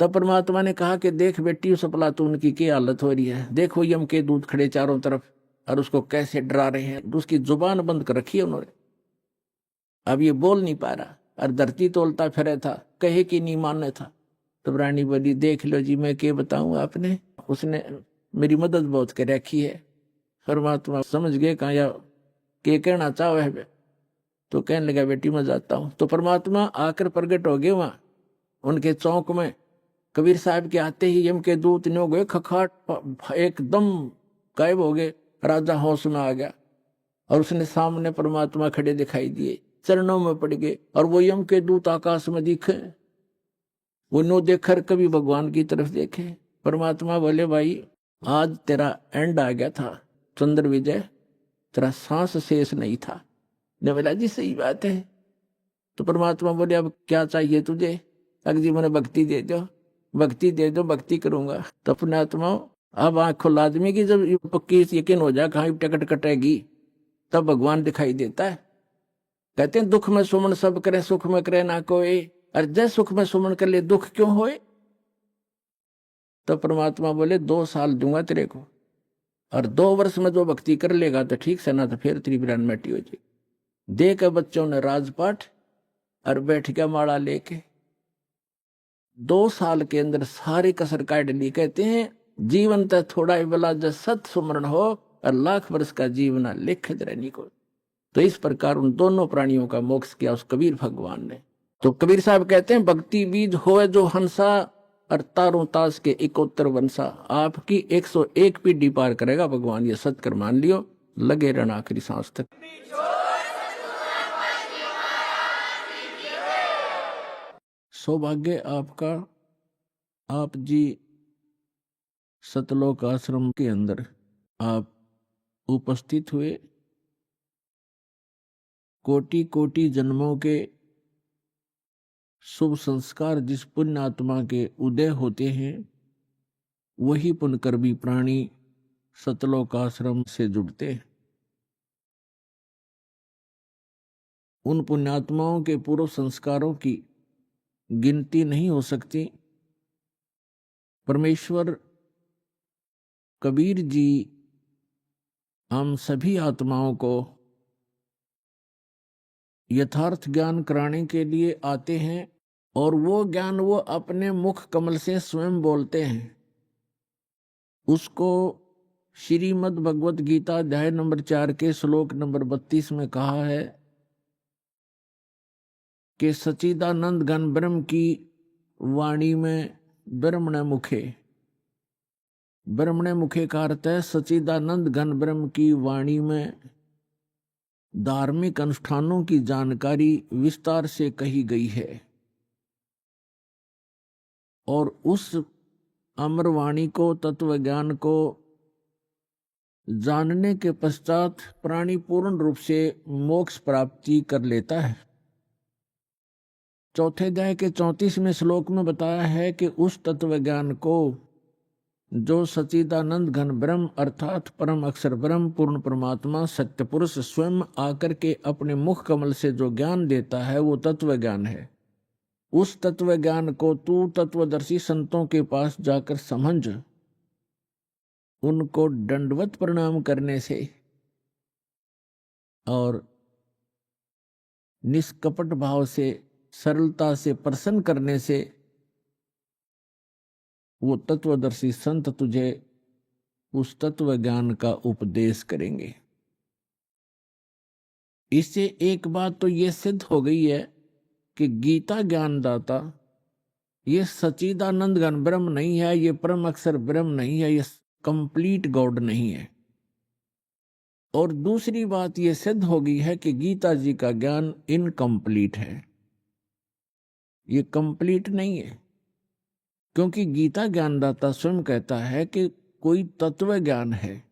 तब परमात्मा ने कहा कि देख बेटी, उस अफलातून की क्या हालत हो रही है, देखो यम के दूत खड़े चारों तरफ और उसको कैसे डरा रहे हैं। उसकी जुबान बंद कर रखी है उन्होंने, अब ये बोल नहीं पा रहा, और धरती तोलता फिरे था, कहे कि नहीं मानने था। तो रानी बोली, देख लो जी, मैं क्या बताऊं आपने, उसने मेरी मदद बहुत कर रखी है। परमात्मा समझ गए कहा या के कहना चाहो है। तो कहने लगा, बेटी मैं जाता हूं। तो परमात्मा आकर प्रकट हो गए वहां उनके चौक में। कबीर साहब के आते ही यम के दूत ने हो गए खखाट, एकदम गायब हो गए। राजा होश में आ गया, और उसने सामने परमात्मा खड़े दिखाई दिए, चरणों में पड़ गए। और वो यम के दूत आकाश में दिखे, वो नो देखकर कभी भगवान की तरफ देखे। परमात्मा बोले, भाई आज तेरा एंड आ गया था चंद्र विजय, तेरा सांस शेष नहीं था। ने बोला, जी सही बात है। तो परमात्मा बोले, अब क्या चाहिए तुझे? अगर जी मैंने भक्ति दे दो, भक्ति दे दो, भक्ति करूंगा। तो अपने आत्मा अब आंख खुला आदमी की जब पक्की यकीन हो जाए कहाँ टिकट कटेगी, तब भगवान दिखाई देता है। कहते हैं दुख में सुमन सब करे, सुख में करे ना कोई। अरे जय सुख में सुमन कर ले, दुख क्यों होए? तो परमात्मा बोले, 2 साल दूंगा तेरे को, और 2 वर्ष में जो भक्ति कर लेगा तो ठीक से, ना तो फिर तेरी बिरान मिट्टी हो जाएगी। दे के बच्चों ने राजपाठ और बैठ गया माला लेके। 2 साल के अंदर सारी कसर काट ली। कहते हैं जीवन तो थोड़ा ही बला जब सत सुमरण हो, और लाख वर्ष का जीवन लिख रहने को। तो इस प्रकार उन दोनों प्राणियों का मोक्ष किया उस कबीर भगवान ने। तो कबीर साहब कहते हैं, भक्ति बीज होए जो हंसा, और तारों तास के 71 वंशा। आपकी 101 पीढ़ी पार करेगा भगवान, ये सत्कर मान लियो, लगे रहना आखिरी सांस तक। सौभाग्य आपका, आप जी सतलोक आश्रम के अंदर आप उपस्थित हुए। कोटि कोटि जन्मों के शुभ संस्कार जिस पुण्य आत्मा के उदय होते हैं, वही पुण्यकर्मी प्राणी सतलोक आश्रम से जुड़ते हैं। उन पुण्यात्माओं के पूर्व संस्कारों की गिनती नहीं हो सकती। परमेश्वर कबीर जी हम सभी आत्माओं को यथार्थ ज्ञान कराने के लिए आते हैं, और वो ज्ञान वो अपने मुख कमल से स्वयं बोलते हैं। उसको श्रीमद् भगवत गीता अध्याय नंबर 4 के श्लोक नंबर 32 में कहा है कि सच्चिदानंद घन ब्रह्म की वाणी में ब्रह्मण मुखे। ब्रह्मण मुखे का अर्थ है सच्चिदानंद घन ब्रह्म की वाणी में धार्मिक अनुष्ठानों की जानकारी विस्तार से कही गई है। और उस अमरवाणी को, तत्व ज्ञान को जानने के पश्चात प्राणी पूर्ण रूप से मोक्ष प्राप्ति कर लेता है। चौथे अध्याय के 34वें श्लोक में बताया है कि उस तत्व ज्ञान को जो सच्चिदानंद घन ब्रह्म अर्थात परम अक्षर ब्रह्म पूर्ण परमात्मा सत्य पुरुष स्वयं आकर के अपने मुख कमल से जो ज्ञान देता है, वो तत्व ज्ञान है। उस तत्व ज्ञान को तू तत्वदर्शी संतों के पास जाकर समझ, उनको दंडवत प्रणाम करने से और निष्कपट भाव से, सरलता से प्रसन्न करने से वो तत्वदर्शी संत तुझे उस तत्व ज्ञान का उपदेश करेंगे। इससे एक बात तो ये सिद्ध हो गई है कि गीता ज्ञानदाता ये सच्चिदानंद घन ब्रह्म नहीं है, ये परम अक्षर ब्रह्म नहीं है, ये कंप्लीट गॉड नहीं है। और दूसरी बात ये सिद्ध हो गई है कि गीता जी का ज्ञान इनकम्प्लीट है, ये कंप्लीट नहीं है। क्योंकि गीता ज्ञानदाता स्वयं कहता है कि कोई तत्व ज्ञान है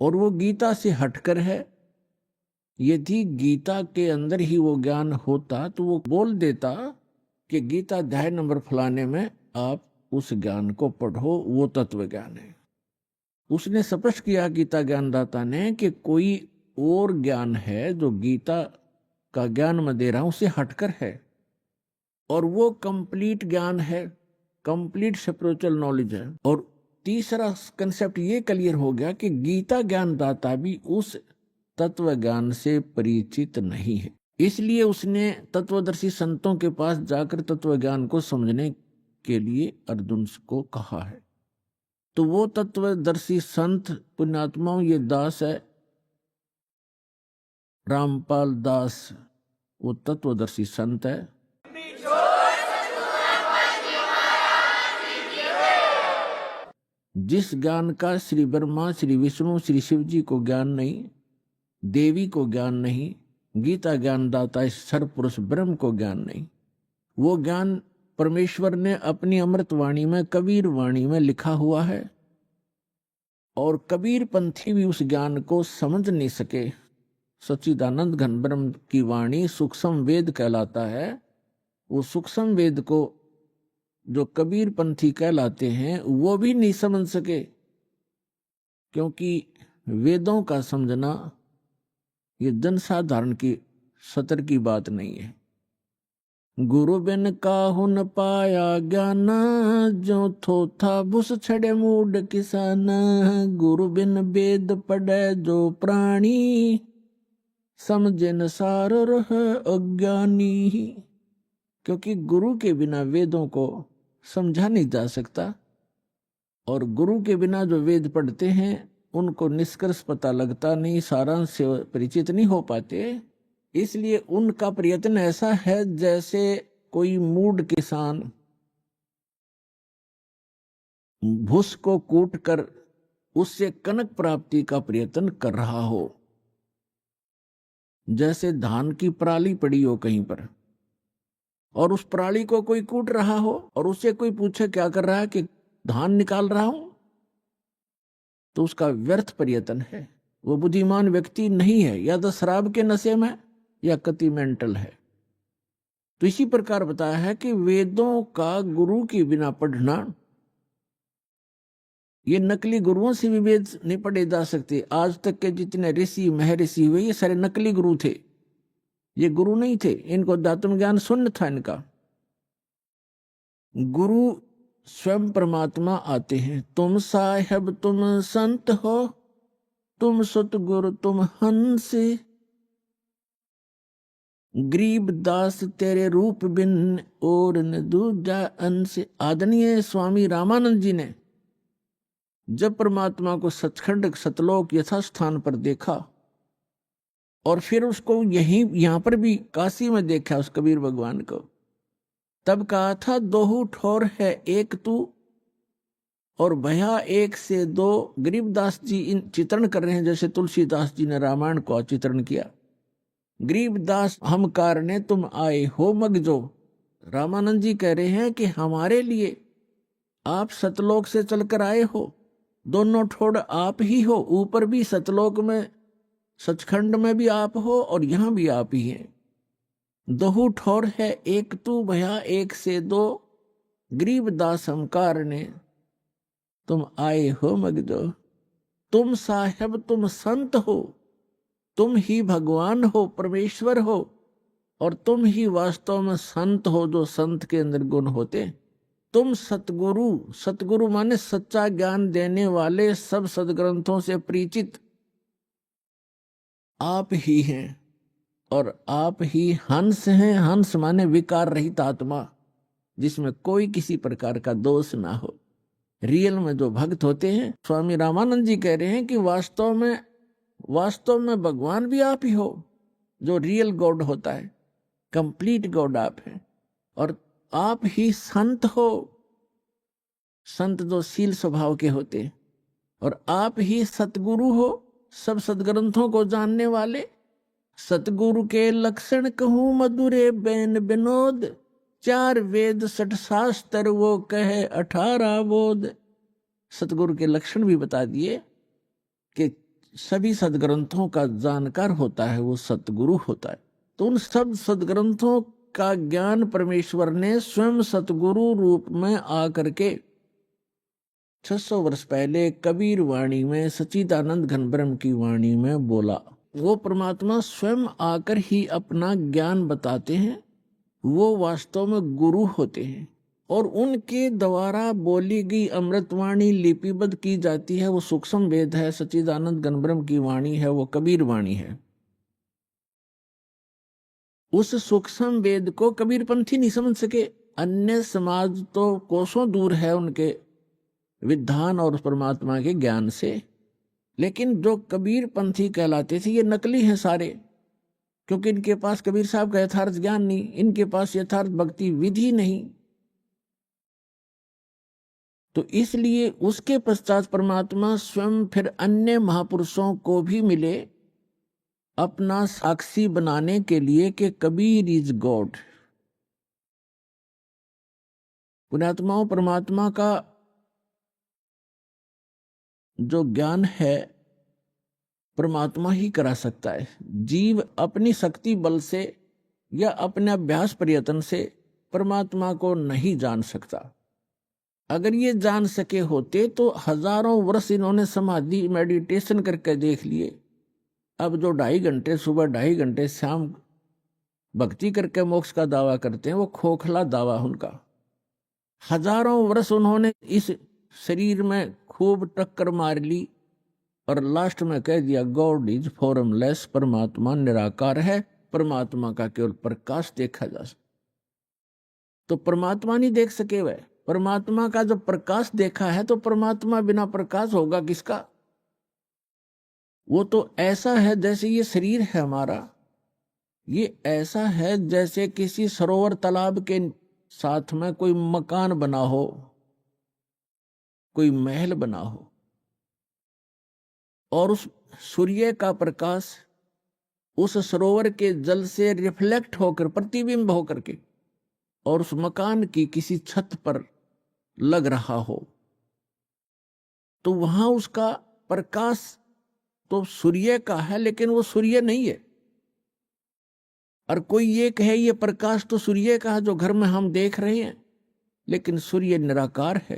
और वो गीता से हटकर है। यदि गीता के अंदर ही वो ज्ञान होता तो वो बोल देता कि गीता अध्याय नंबर फलाने में आप उस ज्ञान को पढ़ो, वो तत्व ज्ञान है। उसने स्पष्ट किया गीता ज्ञानदाता ने कि कोई और ज्ञान है जो गीता का ज्ञान मैं दे रहा हूं उससे हटकर है, और वो कंप्लीट ज्ञान है, कंप्लीट स्पिरिचुअल नॉलेज है। और तीसरा कंसेप्ट ये क्लियर हो गया कि गीता ज्ञानदाता भी उस तत्व ज्ञान से परिचित नहीं है, इसलिए उसने तत्वदर्शी संतों के पास जाकर तत्व ज्ञान को समझने के लिए अर्जुन को कहा है। तो वो तत्वदर्शी संत पुण्यात्माओं, ये दास है रामपाल दास, वो तत्वदर्शी संत है। जिस ज्ञान का श्री ब्रह्मा, श्री विष्णु, श्री शिव जी को ज्ञान नहीं, देवी को ज्ञान नहीं, गीता ज्ञानदाता इस सर्वपुरुष ब्रह्म को ज्ञान नहीं, वो ज्ञान परमेश्वर ने अपनी अमृत वाणी में, कबीर वाणी में लिखा हुआ है। और कबीर पंथी भी उस ज्ञान को समझ नहीं सके। सच्चिदानंद घन ब्रह्म की वाणी सूक्ष्म वेद कहलाता है। वो सूक्ष्म वेद को जो कबीर पंथी कहलाते हैं वो भी नहीं समझ सके, क्योंकि वेदों का समझना ये जनसाधारण की सतर की बात नहीं है। गुरु बिन काहू न पाया ज्ञान, जो थोथा बुस छड़े मूड किसान। गुरु बिन वेद पढ़े जो प्राणी, समझे न सार रह अज्ञानी। क्योंकि गुरु के बिना वेदों को समझा नहीं जा सकता, और गुरु के बिना जो वेद पढ़ते हैं उनको निष्कर्ष पता लगता नहीं, सारांश से परिचित नहीं हो पाते। इसलिए उनका प्रयत्न ऐसा है जैसे कोई मूढ़ किसान भूस को कूट कर उससे कनक प्राप्ति का प्रयत्न कर रहा हो। जैसे धान की पराली पड़ी हो कहीं पर और उस पराली को कोई कूट रहा हो और उससे कोई पूछे क्या कर रहा है, कि धान निकाल रहा हूं, तो उसका व्यर्थ प्रयत्न है। वो बुद्धिमान व्यक्ति नहीं है, या तो शराब के नशे में या कति मेंटल है। तो इसी प्रकार बताया है कि वेदों का गुरु के बिना पढ़ना, ये नकली गुरुओं से भी वेद नहीं पढ़े जा सकते। आज तक के जितने ऋषि महर्षि हुए ये सारे नकली गुरु थे, ये गुरु नहीं थे। इनको अध्यात्म ज्ञान शून्य था इनका। गुरु स्वयं परमात्मा आते हैं। तुम साहेब तुम संत हो, तुम सतगुरु तुम हंस, गरीब दास तेरे रूप बिन और न दूजा अंश। आदरणीय स्वामी रामानंद जी ने जब परमात्मा को सचखंड सतलोक यथास्थान पर देखा और फिर उसको यहां पर भी काशी में देखा उस कबीर भगवान को, तब कहा था दोहू ठोर है एक तू और भया एक से दो। गरीबदास जी इन चित्रण कर रहे हैं जैसे तुलसीदास जी ने रामायण को चित्रण किया। गरीबदास हम कारणे तुम आए हो मगजो। रामानंद जी कह रहे हैं कि हमारे लिए आप सतलोक से चलकर आए हो, दोनों ठोड़ आप ही हो, ऊपर भी सतलोक में सचखंड में भी आप हो और यहां भी आप ही हैं। दोहू ठोर है एक तू भया एक से दो, गरीबदास हम कारणे तुम आए हो मगजो। तुम साहेब तुम संत हो, तुम ही भगवान हो, परमेश्वर हो, और तुम ही वास्तव में संत हो जो संत के अंदर गुण होते। तुम सतगुरु, सतगुरु माने सच्चा ज्ञान देने वाले, सब सदग्रंथों से परिचित आप ही हैं, और आप ही हंस हैं। हंस माने विकार रहित आत्मा, जिसमें कोई किसी प्रकार का दोष ना हो। रियल में जो भक्त होते हैं, स्वामी रामानंद जी कह रहे हैं कि वास्तव में भगवान भी आप ही हो, जो रियल गॉड होता है। कंप्लीट गॉड आप हैं, और आप ही संत हो। संत जो शील स्वभाव के होते हैं, और आप ही सतगुरु हो, सब सदग्रंथों को जानने वाले। सतगुरु के लक्षण कहूँ मधुरे बैन विनोद, 4 वेद 6 शास्त्र वो कहे 18 बोध। सतगुरु के लक्षण भी बता दिए कि सभी सदग्रंथों का जानकार होता है वो सतगुरु होता है। तो उन सब सदग्रंथों का ज्ञान परमेश्वर ने स्वयं सतगुरु रूप में आकर के 600 वर्ष पहले कबीर वाणी में, सच्चिदानंद घन ब्रह्म की वाणी में बोला। वो परमात्मा स्वयं आकर ही अपना ज्ञान बताते हैं। वो वास्तव में गुरु होते हैं, और उनके द्वारा बोली गई अमृतवाणी लिपिबद्ध की जाती है। वो सूक्ष्म वेद है, सच्चिदानंद घन ब्रह्म की वाणी है, वो कबीर वाणी है। उस सूक्ष्म वेद को कबीर पंथी नहीं समझ सके। अन्य समाज तो कोसों दूर है उनके विधान और परमात्मा के ज्ञान से, लेकिन जो कबीर पंथी कहलाते थे ये नकली हैं सारे, क्योंकि इनके पास कबीर साहब का यथार्थ ज्ञान नहीं, इनके पास यथार्थ भक्ति विधि नहीं। तो इसलिए उसके पश्चात परमात्मा स्वयं फिर अन्य महापुरुषों को भी मिले अपना साक्षी बनाने के लिए कि कबीर इज गॉड। पुण्यात्माओं, परमात्मा का जो ज्ञान है परमात्मा ही करा सकता है। जीव अपनी शक्ति बल से या अपने अभ्यास प्रयत्न से परमात्मा को नहीं जान सकता। अगर ये जान सके होते तो हजारों वर्ष इन्होंने समाधि मेडिटेशन करके देख लिए। अब जो 2.5 घंटे सुबह 2.5 घंटे शाम भक्ति करके मोक्ष का दावा करते हैं, वो खोखला दावा उनका। हजारों वर्ष उन्होंने इस शरीर में खूब टक्कर मार ली और लास्ट में कह दिया गॉड इज फॉर्मलेस, परमात्मा निराकार है, परमात्मा का केवल प्रकाश देखा जा सकता। तो परमात्मा नहीं देख सके वह, परमात्मा का जो प्रकाश देखा है, तो परमात्मा बिना प्रकाश होगा किसका? वो तो ऐसा है जैसे ये शरीर है हमारा, ये ऐसा है जैसे किसी सरोवर तालाब के साथ में कोई मकान बना हो, कोई महल बना हो, और उस सूर्य का प्रकाश उस सरोवर के जल से रिफ्लेक्ट होकर, प्रतिबिंब होकर के, और उस मकान की किसी छत पर लग रहा हो, तो वहां उसका प्रकाश तो सूर्य का है, लेकिन वो सूर्य नहीं है। और कोई ये कहे ये प्रकाश तो सूर्य का है जो घर में हम देख रहे हैं, लेकिन सूर्य निराकार है,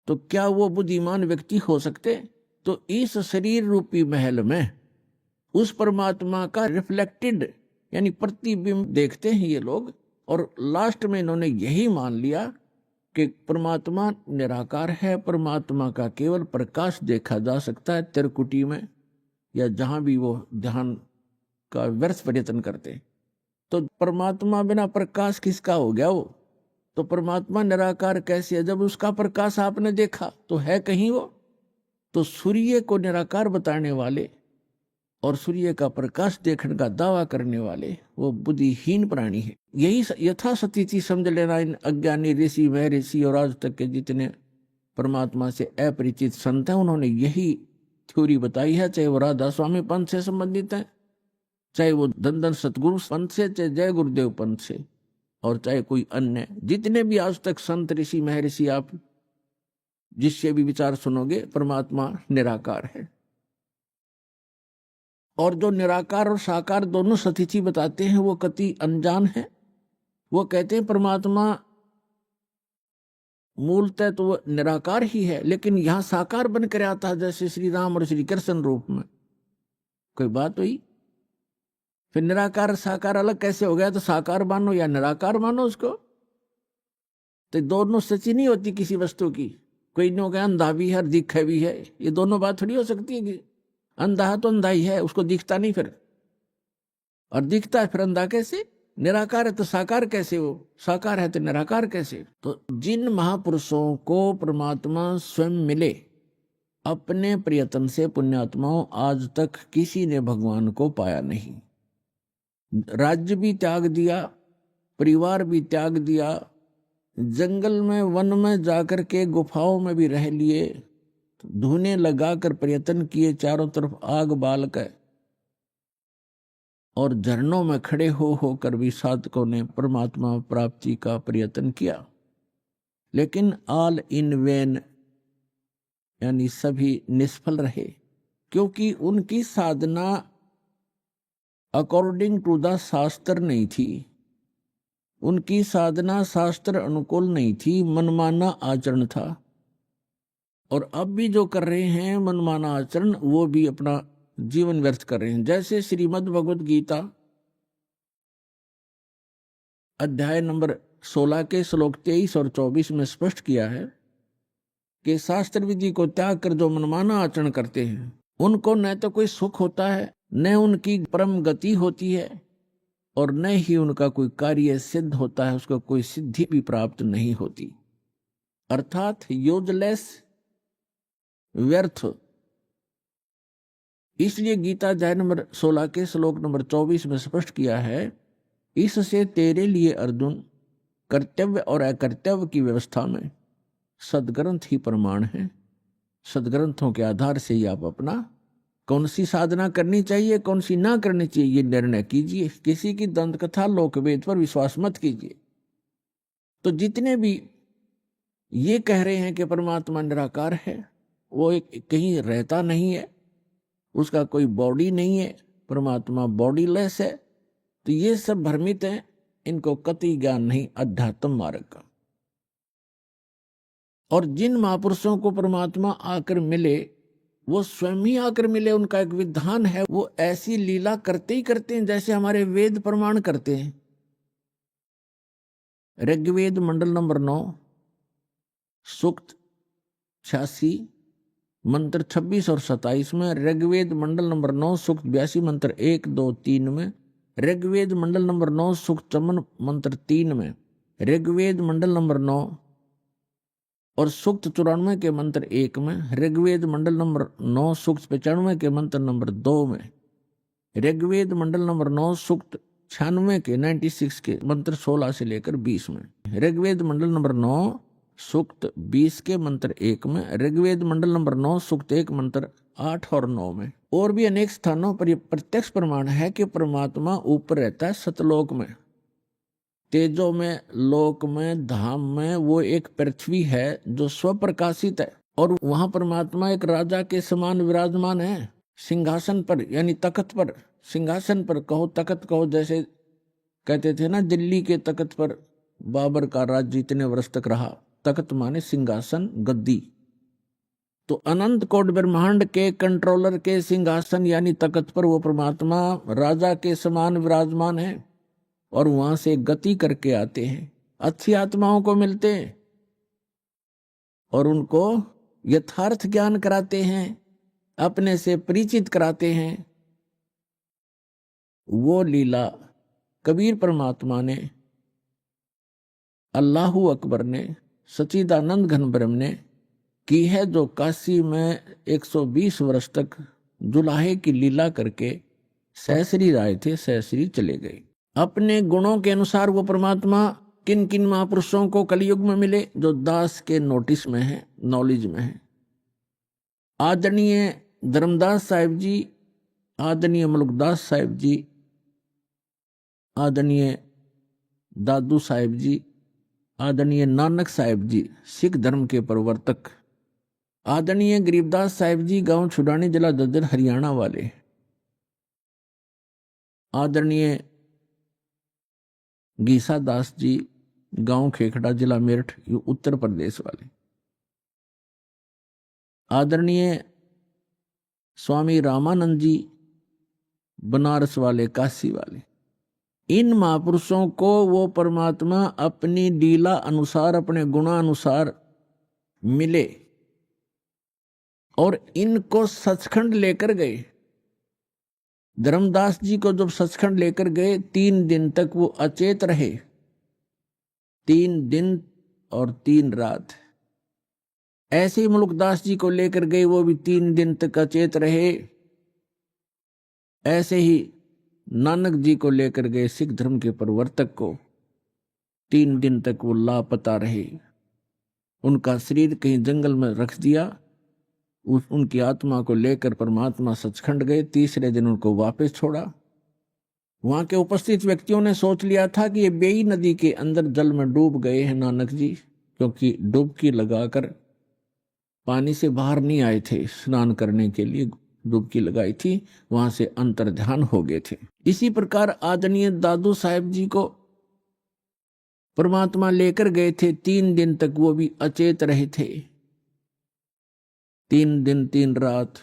तो क्या वो बुद्धिमान व्यक्ति हो सकते? तो इस शरीर रूपी महल में उस परमात्मा का रिफ्लेक्टेड यानी प्रतिबिंब देखते हैं ये लोग, और लास्ट में इन्होंने यही मान लिया कि परमात्मा निराकार है, परमात्मा का केवल प्रकाश देखा जा सकता है त्रिकुटी में या जहां भी वो ध्यान का व्यर्थ प्रयत्न करते। तो परमात्मा बिना प्रकाश किसका हो गया वो? तो परमात्मा निराकार कैसे है? जब उसका प्रकाश आपने देखा तो है कहीं वो? तो सूर्य को निराकार बताने वाले और सूर्य का प्रकाश देखने का दावा करने वाले वो बुद्धिहीन प्राणी है। यही यथास्थिति समझ लेना इन अज्ञानी ऋषि महर्षि और आज तक के जितने परमात्मा से अपरिचित संत हैं, उन्होंने यही थ्योरी बताई है। चाहे वो राधा स्वामी पंथ से संबंधित है, चाहे वो धन सतगुरु पंथ से, चाहे जय गुरुदेव पंथ से, और चाहे कोई अन्य जितने भी आज तक संत ऋषि महर्षि आप जिससे भी विचार सुनोगे, परमात्मा निराकार है। और जो निराकार और साकार दोनों स्थिति बताते हैं वो कति अनजान है। वो कहते हैं परमात्मा मूलतः तो वो निराकार ही है, लेकिन यहां साकार बनकर आता है, जैसे श्री राम और श्री कृष्ण रूप में। कोई बात हुई? फिर निराकार साकार अलग कैसे हो गया? तो साकार मानो या निराकार मानो उसको, तो दोनों सच्ची नहीं होती किसी वस्तु की। कोई नहीं हो गया अंधा भी है और दिखा भी है, ये दोनों बात थोड़ी हो सकती है कि अंधा है तो अंधा ही है, उसको दिखता नहीं फिर, और दिखता है फिर अंधा कैसे? निराकार है तो साकार कैसे? वो साकार है तो निराकार कैसे? तो जिन महापुरुषों को परमात्मा स्वयं मिले अपने प्रयत्न से, पुण्यात्माओं, आज तक किसी ने भगवान को पाया नहीं। राज्य भी त्याग दिया, परिवार भी त्याग दिया, जंगल में वन में जाकर के गुफाओं में भी रह लिए, धुने लगाकर प्रयत्न किए, चारों तरफ आग बाल कर, और झरनों में खड़े हो होकर भी साधकों ने परमात्मा प्राप्ति का प्रयत्न किया, लेकिन ऑल इन वेन, यानी सभी निष्फल रहे, क्योंकि उनकी साधना अकॉर्डिंग टू द शास्त्र नहीं थी, उनकी साधना शास्त्र अनुकूल नहीं थी, मनमाना आचरण था। और अब भी जो कर रहे हैं मनमाना आचरण, वो भी अपना जीवन व्यर्थ कर रहे हैं। जैसे श्रीमद् भगवद गीता अध्याय नंबर 16 के श्लोक 23 और 24 में स्पष्ट किया है कि शास्त्र विधि को त्याग कर जो मनमाना आचरण करते हैं, उनको न तो कोई सुख होता है, न उनकी परम गति होती है, और न ही उनका कोई कार्य सिद्ध होता है, उसको कोई सिद्धि भी प्राप्त नहीं होती, अर्थात यूजलेस, व्यर्थ। इसलिए गीता अध्याय नंबर 16 के श्लोक नंबर 24 में स्पष्ट किया है, इससे तेरे लिए अर्जुन कर्तव्य और अकर्तव्य की व्यवस्था में सदग्रंथ ही प्रमाण है। सदग्रंथों के आधार से ही आप अपना कौन सी साधना करनी चाहिए, कौन सी ना करनी चाहिए, ये निर्णय कीजिए। किसी की दंत कथा लोकवेद पर विश्वास मत कीजिए। तो जितने भी ये कह रहे हैं कि परमात्मा निराकार है, वो एक कहीं रहता नहीं है, उसका कोई बॉडी नहीं है, परमात्मा बॉडीलेस है, तो ये सब भ्रमित हैं, इनको कतई ज्ञान नहीं अध्यात्म मार्ग का। और जिन महापुरुषों को परमात्मा आकर मिले, वो स्वयं ही आकर मिले, उनका एक विधान है, वो ऐसी लीला करते ही करते हैं जैसे हमारे वेद प्रमाण करते हैं। ऋग्वेद मंडल नंबर 9 सूक्त 86 मंत्र 26 और 27 में, ऋग्वेद मंडल नंबर 9 सूक्त 82 मंत्र 1, 2, 3 में, ऋग्वेद मंडल नंबर 9 सूक्त 54 मंत्र 3 में, ऋग्वेद मंडल नंबर 9 और सूक्त 94 के मंत्र 1 में, ऋग्वेद मंडल नंबर 9 सूक्त 95 के मंत्र नंबर 2 में, ऋग्वेद मंडल नंबर 9 सूक्त 96 के 96 के मंत्र 16 से लेकर 20 में, ऋग्वेद मंडल नंबर 9 सूक्त 20 के मंत्र 1 में, ऋग्वेद मंडल नंबर 9 सूक्त 1 मंत्र 8 और 9 में। और भी अनेक स्थानों पर यह प्रत्यक्ष प्रमाण है कि परमात्मा ऊपर रहता है सतलोक में, तेजो में, लोक में, धाम में। वो एक पृथ्वी है जो स्वप्रकाशित है, और वहां परमात्मा एक राजा के समान विराजमान है, सिंहासन पर, यानी तख्त पर, सिंहासन पर कहो, तख्त कहो। जैसे कहते थे ना, दिल्ली के तख्त पर बाबर का राज्य इतने वर्ष तक रहा। तख्त माने सिंहासन, गद्दी। तो अनंत कोट ब्रह्मांड के कंट्रोलर के सिंहासन यानी तख्त पर वो परमात्मा राजा के समान विराजमान है, और वहां से गति करके आते हैं, अच्छी आत्माओं को मिलते हैं और उनको यथार्थ ज्ञान कराते हैं, अपने से परिचित कराते हैं। वो लीला कबीर परमात्मा ने, अल्लाहू अकबर ने, सच्चिदानंद घन ब्रह्म ने की है, जो काशी में 120 वर्ष तक जुलाहे की लीला करके सहस्री राय थे, सहस्री चले गए। अपने गुणों के अनुसार वो परमात्मा किन किन महापुरुषों को कलयुग में मिले, जो दास के नोटिस में है, नॉलेज में है। आदरणीय धर्मदास साहिब जी, आदरणीय मलुकदास साहिब जी, आदरणीय दादू साहिब जी, आदरणीय नानक साहिब जी सिख धर्म के प्रवर्तक, आदरणीय गरीबदास साहिब जी गांव छुड़ानी जिला ददर हरियाणा वाले, आदरणीय गीसा दास जी गांव खेखड़ा जिला मेरठ उत्तर प्रदेश वाले, आदरणीय स्वामी रामानंद जी बनारस वाले, काशी वाले। इन महापुरुषों को वो परमात्मा अपनी लीला अनुसार, अपने गुणानुसार मिले और इनको सचखंड लेकर गए। धर्मदास जी को जब सचखंड लेकर गए, 3 दिन तक वो अचेत रहे, 3 दिन और 3 रात। ऐसे ही मुलुकदास जी को लेकर गए, वो भी 3 दिन तक अचेत रहे। ऐसे ही नानक जी को लेकर गए सिख धर्म के प्रवर्तक को 3 दिन तक वो लापता रहे। उनका शरीर कहीं जंगल में रख दिया। उनकी आत्मा को लेकर परमात्मा सचखंड गए। तीसरे दिन उनको वापस छोड़ा। वहां के उपस्थित व्यक्तियों ने सोच लिया था कि ये बेई नदी के अंदर जल में डूब गए हैं नानक जी, क्योंकि डुबकी लगाकर पानी से बाहर नहीं आए थे, स्नान करने के लिए डुबकी लगाई थी, वहां से अंतर ध्यान हो गए थे। इसी प्रकार आदरणीय दादू साहेब जी को परमात्मा लेकर गए थे। 3 दिन तक वो भी अचेत रहे थे। 3 दिन 3 रात,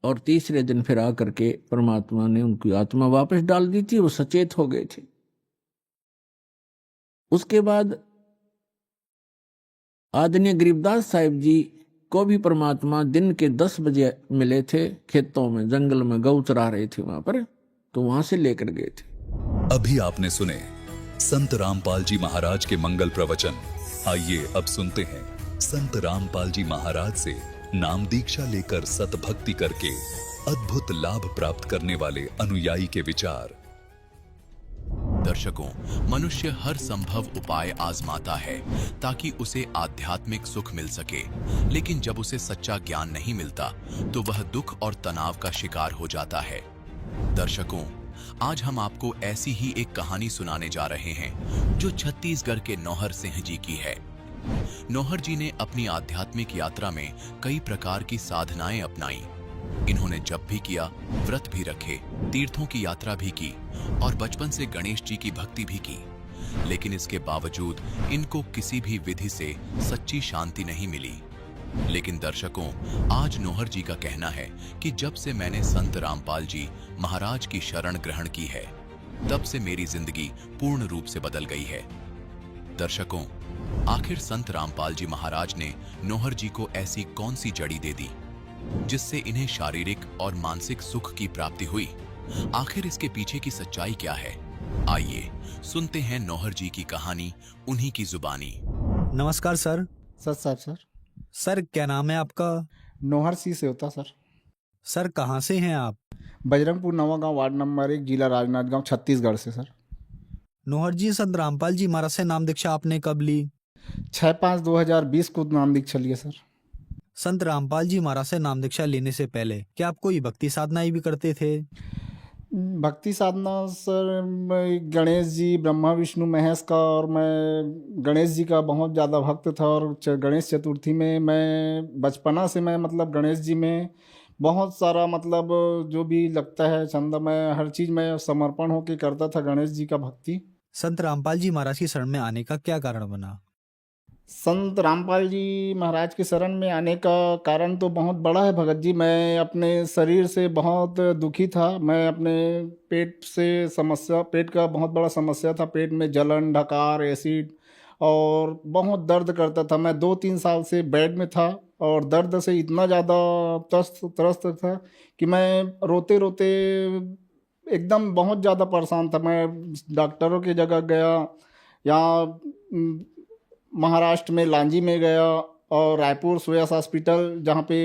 और तीसरे दिन फिर आकर के परमात्मा ने उनकी आत्मा वापस डाल दी थी। वो सचेत हो गए थे। उसके बाद आदरणीय गरीबदास साहिब जी को भी परमात्मा दिन के 10 बजे मिले थे। खेतों में, जंगल में गौ चरा रहे थे वहां पर, तो वहां से लेकर गए थे। अभी आपने सुने संत रामपाल जी महाराज के मंगल प्रवचन। आइए अब सुनते हैं संत रामपाल जी महाराज से नाम दीक्षा लेकर सतभक्ति करके अद्भुत लाभ प्राप्त करने वाले अनुयायी के विचार। दर्शकों, मनुष्य हर संभव उपाय आजमाता है ताकि उसे आध्यात्मिक सुख मिल सके, लेकिन जब उसे सच्चा ज्ञान नहीं मिलता तो वह दुख और तनाव का शिकार हो जाता है। दर्शकों, आज हम आपको ऐसी ही एक कहानी सुनाने जा रहे हैं जो छत्तीसगढ़ के नौहर सिंह जी की है। नौहर जी ने अपनी आध्यात्मिक यात्रा में कई प्रकार की साधनाएं अपनाई। इन्होंने जप भी किया, व्रत भी रखे, तीर्थों की यात्रा भी की और बचपन से गणेश जी की भक्ति भी की। लेकिन इसके बावजूद इनको किसी भी विधि से सच्ची शांति नहीं मिली। लेकिन दर्शकों, आज नौहर जी का कहना है कि जब से मैंने संत रामपाल जी महाराज की शरण ग्रहण की है, तब से मेरी जिंदगी पूर्ण रूप से बदल गई है। दर्शकों, आखिर संत रामपाल जी महाराज ने नौहर जी को ऐसी कौन सी जड़ी दे दी जिससे इन्हें शारीरिक और मानसिक सुख की प्राप्ति हुई? आखिर इसके पीछे की सच्चाई क्या है? आइए सुनते हैं नौहर जी की कहानी उन्हीं की जुबानी। नमस्कार सर। साहब सर। सर, क्या नाम है आपका? नौहर सी से होता सर। सर, कहाँ से हैं आप? बजरंगपुर नवागांव, वार्ड नंबर 1, जिला राजनांदगांव, छत्तीसगढ़ से सर। नौहर जी, संत रामपाल जी महाराज से नाम दीक्षा आपने कब ली? 6/5/2020 को नाम दीक्षा लिया सर। संत रामपाल जी महाराज से नाम दीक्षा लेने से पहले क्या आप कोई भक्ति साधनाएं भी करते थे? भक्ति साधना सर, मैं गणेश जी, ब्रह्मा विष्णु महेश का, और मैं गणेश जी का बहुत ज़्यादा भक्त था। और गणेश चतुर्थी में मैं बचपना से मैं मतलब गणेश जी में बहुत सारा मतलब जो भी लगता है चंदा, मैं हर चीज़ में समर्पण होके करता था गणेश जी का भक्ति। संत रामपाल जी महाराज की शरण में आने का क्या कारण बना? संत रामपाल जी महाराज के शरण में आने का कारण तो बहुत बड़ा है भगत जी। मैं अपने शरीर से बहुत दुखी था। मैं अपने पेट से समस्या, पेट का बहुत बड़ा समस्या था। पेट में जलन, डकार, एसिड और बहुत दर्द करता था। मैं 2-3 साल से बेड में था और दर्द से इतना ज़्यादा त्रस्त था कि मैं रोते रोते एकदम बहुत ज़्यादा परेशान था। मैं डॉक्टरों की जगह गया, यहाँ महाराष्ट्र में लांजी में गया और रायपुर सुयस हॉस्पिटल, जहाँ पे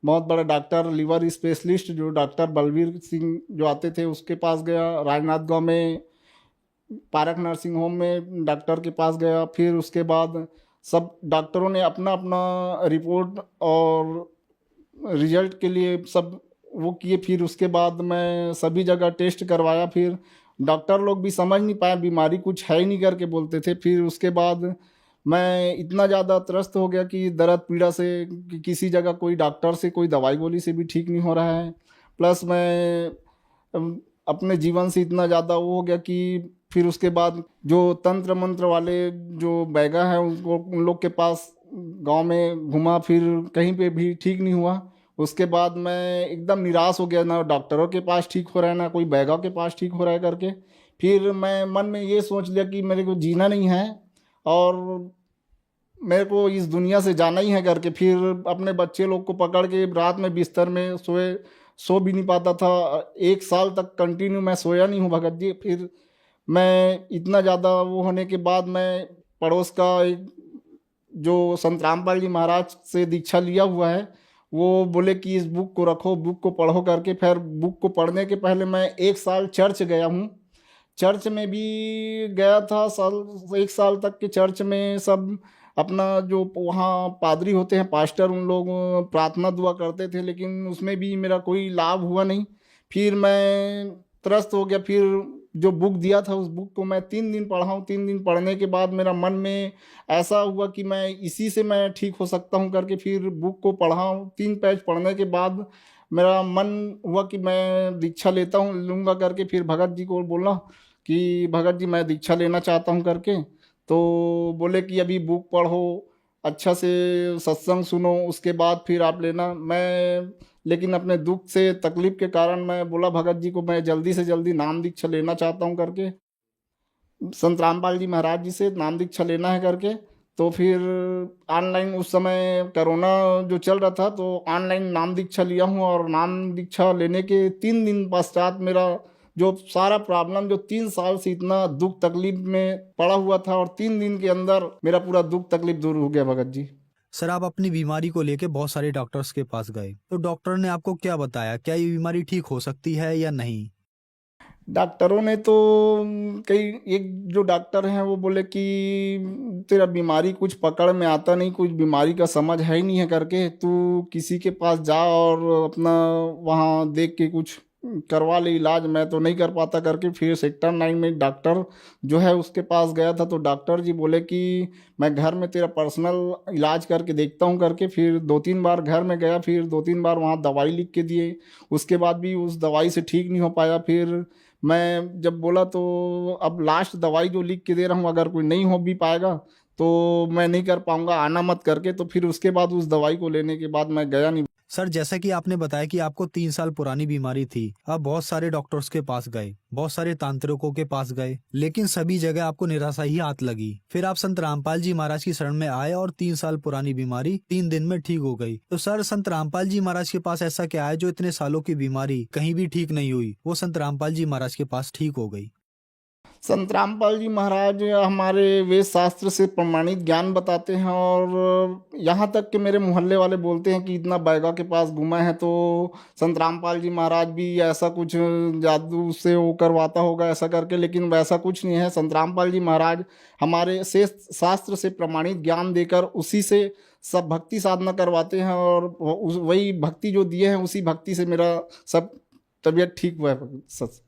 बहुत बड़ा डॉक्टर लीवर स्पेशलिस्ट जो डॉक्टर बलवीर सिंह जो आते थे उसके पास गया। राजनांदगांव में पारक नर्सिंग होम में डॉक्टर के पास गया। फिर उसके बाद सब डॉक्टरों ने अपना अपना रिपोर्ट और रिजल्ट के लिए सब वो किए। फिर उसके बाद मैं सभी जगह टेस्ट करवाया। फिर डॉक्टर लोग भी समझ नहीं पाए, बीमारी कुछ है ही नहीं करके बोलते थे। फिर उसके बाद मैं इतना ज़्यादा त्रस्त हो गया कि दर्द पीड़ा से कि किसी जगह कोई डॉक्टर से कोई दवाई गोली से भी ठीक नहीं हो रहा है। प्लस मैं अपने जीवन से इतना ज़्यादा वो हो गया कि फिर उसके बाद जो तंत्र मंत्र वाले जो बैगा हैं उनको उन लोग के पास गांव में घुमा, फिर कहीं पे भी ठीक नहीं हुआ। उसके बाद मैं एकदम निराश हो गया, ना डॉक्टरों के पास ठीक हो रहा है ना कोई बैगा के पास ठीक हो रहा है करके। फिर मैं मन में ये सोच लिया कि मेरे को जीना नहीं है और मेरे को इस दुनिया से जाना ही है करके। फिर अपने बच्चे लोग को पकड़ के रात में बिस्तर में सो भी नहीं पाता था। 1 साल तक कंटिन्यू मैं सोया नहीं हूँ भगत जी। फिर मैं इतना ज़्यादा वो होने के बाद मैं पड़ोस का एक जो संत रामपाल जी महाराज से दीक्षा लिया हुआ है वो बोले कि इस बुक को रखो, बुक को पढ़ो करके। फिर बुक को पढ़ने के पहले मैं 1 साल चर्च गया हूँ। चर्च में भी गया था, 1 साल तक के चर्च में सब अपना जो वहाँ पादरी होते हैं, पास्टर, उन लोग प्रार्थना दुआ करते थे, लेकिन उसमें भी मेरा कोई लाभ हुआ नहीं। फिर मैं त्रस्त हो गया। फिर जो बुक दिया था उस बुक को मैं 3 दिन पढ़ा हूँ। 3 दिन पढ़ने के बाद मेरा मन में ऐसा हुआ कि मैं इसी से मैं ठीक हो सकता हूँ करके फिर बुक को पढ़ा हूँ। 3 पेज पढ़ने के बाद मेरा मन हुआ कि मैं दीक्षा लूँगा करके। फिर भगत जी को बोला कि भगत जी मैं दीक्षा लेना चाहता हूँ करके। तो बोले कि अभी बुक पढ़ो, अच्छा से सत्संग सुनो, उसके बाद फिर आप लेना। मैं लेकिन अपने दुख से तकलीफ के कारण मैं बोला भगत जी को मैं जल्दी से जल्दी नाम दीक्षा लेना चाहता हूँ करके, संत रामपाल जी महाराज जी से नाम दीक्षा लेना है करके। तो फिर ऑनलाइन उस समय कोरोना जो चल रहा था तो ऑनलाइन नाम दीक्षा लिया हूँ। और नाम दीक्षा लेने के 3 दिन पश्चात मेरा जो सारा प्रॉब्लम जो 3 साल से इतना दुख तकलीफ में पड़ा हुआ था, और 3 दिन के अंदर मेरा पूरा दुख तकलीफ दूर हो गया भगत जी। सर, आप अपनी बीमारी को लेके बहुत सारे डॉक्टर्स के पास गए, तो डॉक्टर ने आपको क्या बताया? क्या ये बीमारी ठीक हो सकती है या नहीं? डॉक्टरों ने तो कई, एक जो डॉक्टर हैं वो बोले कि तेरा बीमारी कुछ पकड़ में आता नहीं, कुछ बीमारी का समझ है ही नहीं है करके, तू किसी के पास जा और अपना वहाँ देख के कुछ करवा ले इलाज, मैं तो नहीं कर पाता करके। फिर सेक्टर 9 में एक डॉक्टर जो है उसके पास गया था। तो डॉक्टर जी बोले कि मैं घर में तेरा पर्सनल इलाज करके देखता हूँ करके। फिर 2-3 बार घर में गया, फिर 2-3 बार वहाँ दवाई लिख के दिए, उसके बाद भी उस दवाई से ठीक नहीं हो पाया। फिर मैं जब बोला तो अब लास्ट दवाई जो लिख के दे रहा हूँ, अगर कोई नहीं हो भी पाएगा तो मैं नहीं कर पाऊंगा, आना मत करके। तो फिर उसके बाद उस दवाई को लेने के बाद मैं गया नहीं। सर, जैसा कि आपने बताया कि आपको 3 साल पुरानी बीमारी थी, आप बहुत सारे डॉक्टर्स के पास गए, बहुत सारे तांत्रिकों के पास गए, लेकिन सभी जगह आपको निराशा ही हाथ लगी। फिर आप संत रामपाल जी महाराज की शरण में आए और 3 साल पुरानी बीमारी 3 दिन में ठीक हो गई। तो सर, संत रामपाल जी महाराज के पास ऐसा क्या है जो इतने सालों की बीमारी कहीं भी ठीक नहीं हुई, वो संत रामपाल जी महाराज के पास ठीक हो गई? संत रामपाल जी महाराज हमारे वेद शास्त्र से प्रमाणित ज्ञान बताते हैं। और यहाँ तक कि मेरे मोहल्ले वाले बोलते हैं कि इतना बैगा के पास घूमा है तो संत रामपाल जी महाराज भी ऐसा कुछ जादू से वो करवाता होगा ऐसा करके, लेकिन वैसा कुछ नहीं है। संत रामपाल जी महाराज हमारे से शास्त्र से प्रमाणित ज्ञान देकर उसी से सब भक्ति साधना करवाते हैं, और वही भक्ति जो दिए हैं उसी भक्ति से मेरा सब तबीयत ठीक हुआ है। सच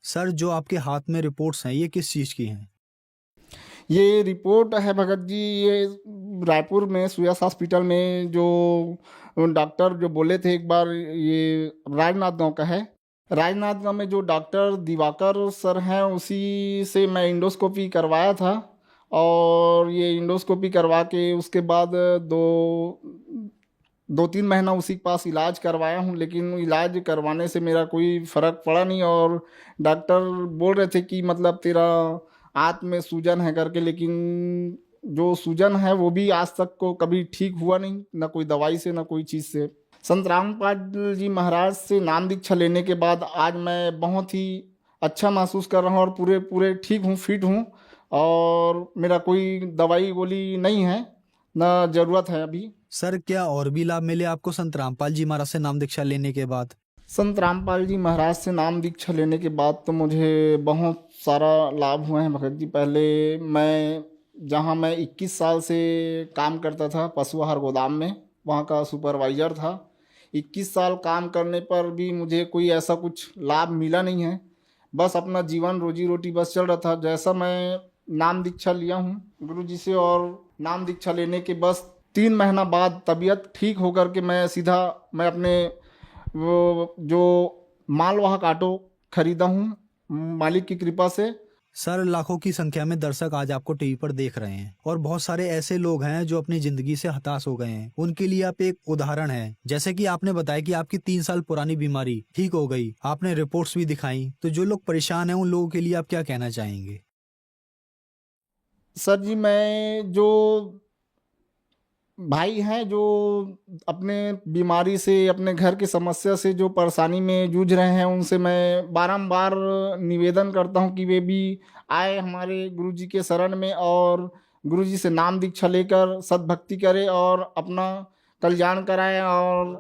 सर, जो आपके हाथ में रिपोर्ट्स हैं ये किस चीज की हैं? ये रिपोर्ट है भगत जी, ये रायपुर में सुयस हॉस्पिटल में जो डॉक्टर जो बोले थे एक बार, ये राजनाथ गांव का है। राजनाथ गांव में जो डॉक्टर दिवाकर सर हैं उसी से मैं इंडोस्कोपी करवाया था। और ये इंडोस्कोपी करवा के उसके बाद 2-3 महीना उसी के पास इलाज करवाया हूँ, लेकिन इलाज करवाने से मेरा कोई फ़र्क पड़ा नहीं। और डॉक्टर बोल रहे थे कि मतलब तेरा आंत में सूजन है करके, लेकिन जो सूजन है वो भी आज तक को कभी ठीक हुआ नहीं, ना कोई दवाई से ना कोई चीज़ से। संत रामपाल जी महाराज से नाम दीक्षा लेने के बाद आज मैं बहुत ही अच्छा महसूस कर रहा हूँ और पूरे पूरे ठीक हूँ, फिट हूँ। और मेरा कोई दवाई गोली नहीं है, ना ज़रूरत है अभी। सर, क्या और भी लाभ मिले आपको संत रामपाल जी महाराज से नाम दीक्षा लेने के बाद? संत रामपाल जी महाराज से नाम दीक्षा लेने के बाद तो मुझे बहुत सारा लाभ हुए हैं भगत जी। पहले जहाँ मैं 21 साल से काम करता था पशु आहार गोदाम में, वहाँ का सुपरवाइज़र था। 21 साल काम करने पर भी मुझे कोई ऐसा कुछ लाभ मिला नहीं है, बस अपना जीवन रोजी रोटी बस चल रहा था। जैसा मैं नाम दीक्षा लिया हूँ गुरु जी से, और नाम दीक्षा लेने के बस 3 महीना बाद तबीयत ठीक होकर के मैं अपने वो जो मालवाहक ऑटो खरीदा हूँ मालिक की कृपा से। सर, लाखों की संख्या में दर्शक आज आपको टीवी पर देख रहे हैं और बहुत सारे ऐसे लोग हैं जो अपनी जिंदगी से हताश हो गए हैं। उनके लिए आप एक उदाहरण हैं। जैसे कि आपने बताया कि आपकी 3 साल पुरानी बीमारी ठीक हो गई, आपने रिपोर्ट्स भी दिखाई, तो जो लोग परेशान हैं उन लोगों के लिए आप क्या कहना चाहेंगे? सर जी, मैं जो भाई हैं जो अपने बीमारी से, अपने घर की समस्या से जो परेशानी में जूझ रहे हैं, उनसे मैं बारंबार निवेदन करता हूं कि वे भी आए हमारे गुरुजी के शरण में और गुरुजी से नाम दीक्षा लेकर सद्भक्ति करें और अपना कल्याण कराएं और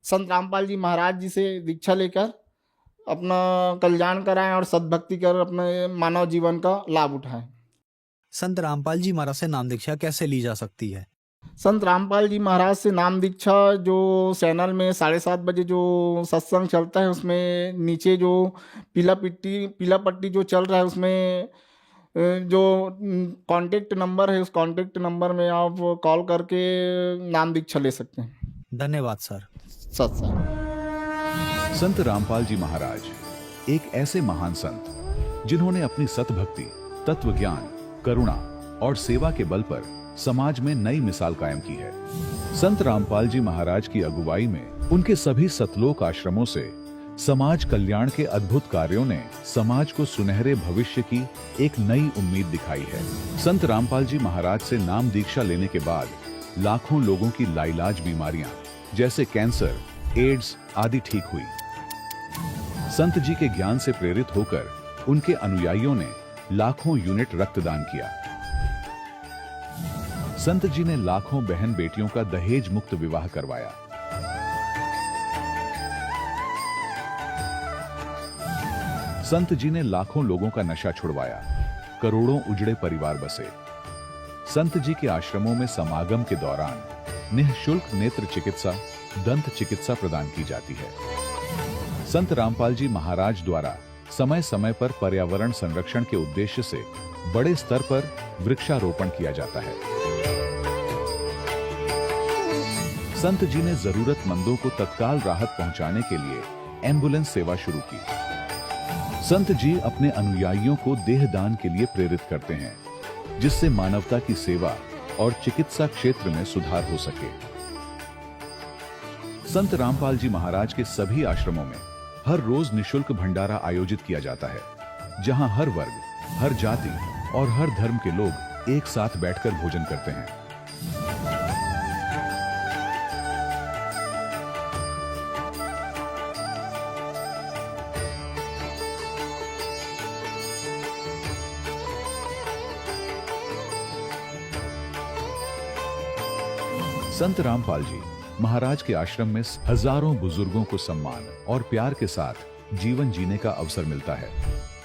संत रामपाल जी महाराज जी से दीक्षा लेकर अपना कल्याण कराएं और सद्भक्ति कर अपने मानव जीवन का लाभ उठाएं। संत रामपाल जी महाराज से नाम दीक्षा कैसे ली जा सकती है? संत रामपाल जी महाराज से नाम दीक्षा जो चैनल में 7:30 बजे जो सत्संग चलता है उसमें नीचे जो पीला पट्टी जो चल रहा है उसमें जो कांटेक्ट नंबर है उस कांटेक्ट नंबर में आप कॉल करके नाम दीक्षा ले सकते हैं। धन्यवाद सर। सत्संग। संत रामपाल जी महाराज एक ऐसे महान संत जिन्होंने अपनी सतभक्ति, तत्व ज्ञान, करुणा और सेवा के बल पर समाज में नई मिसाल कायम की है। संत रामपाल जी महाराज की अगुवाई में उनके सभी सतलोक आश्रमों से समाज कल्याण के अद्भुत कार्यों ने समाज को सुनहरे भविष्य की एक नई उम्मीद दिखाई है। संत रामपाल जी महाराज से नाम दीक्षा लेने के बाद लाखों लोगों की लाइलाज बीमारियां जैसे कैंसर, एड्स आदि ठीक हुई। संत जी के ज्ञान से प्रेरित होकर उनके अनुयायियों ने लाखों यूनिट रक्तदान किया। संत जी ने लाखों बहन बेटियों का दहेज मुक्त विवाह करवाया। संत जी ने लाखों लोगों का नशा छुड़वाया, करोड़ों उजड़े परिवार बसे। संत जी के आश्रमों में समागम के दौरान निःशुल्क नेत्र चिकित्सा, दंत चिकित्सा प्रदान की जाती है। संत रामपाल जी महाराज द्वारा समय समय पर पर्यावरण संरक्षण के उद्देश्य से बड़े स्तर पर वृक्षारोपण किया जाता है। संत जी ने जरूरतमंदों को तत्काल राहत पहुंचाने के लिए एम्बुलेंस सेवा शुरू की। संत जी अपने अनुयायियों को देहदान के लिए प्रेरित करते हैं, जिससे मानवता की सेवा और चिकित्सा क्षेत्र में सुधार हो सके। संत रामपाल जी महाराज के सभी आश्रमों में हर रोज निशुल्क भंडारा आयोजित किया जाता है, जहां हर वर्ग, हर जाति और हर धर्म के लोग एक साथ बैठकर भोजन करते हैं। संत रामपाल जी महाराज के आश्रम में हजारों बुजुर्गों को सम्मान और प्यार के साथ जीवन जीने का अवसर मिलता है।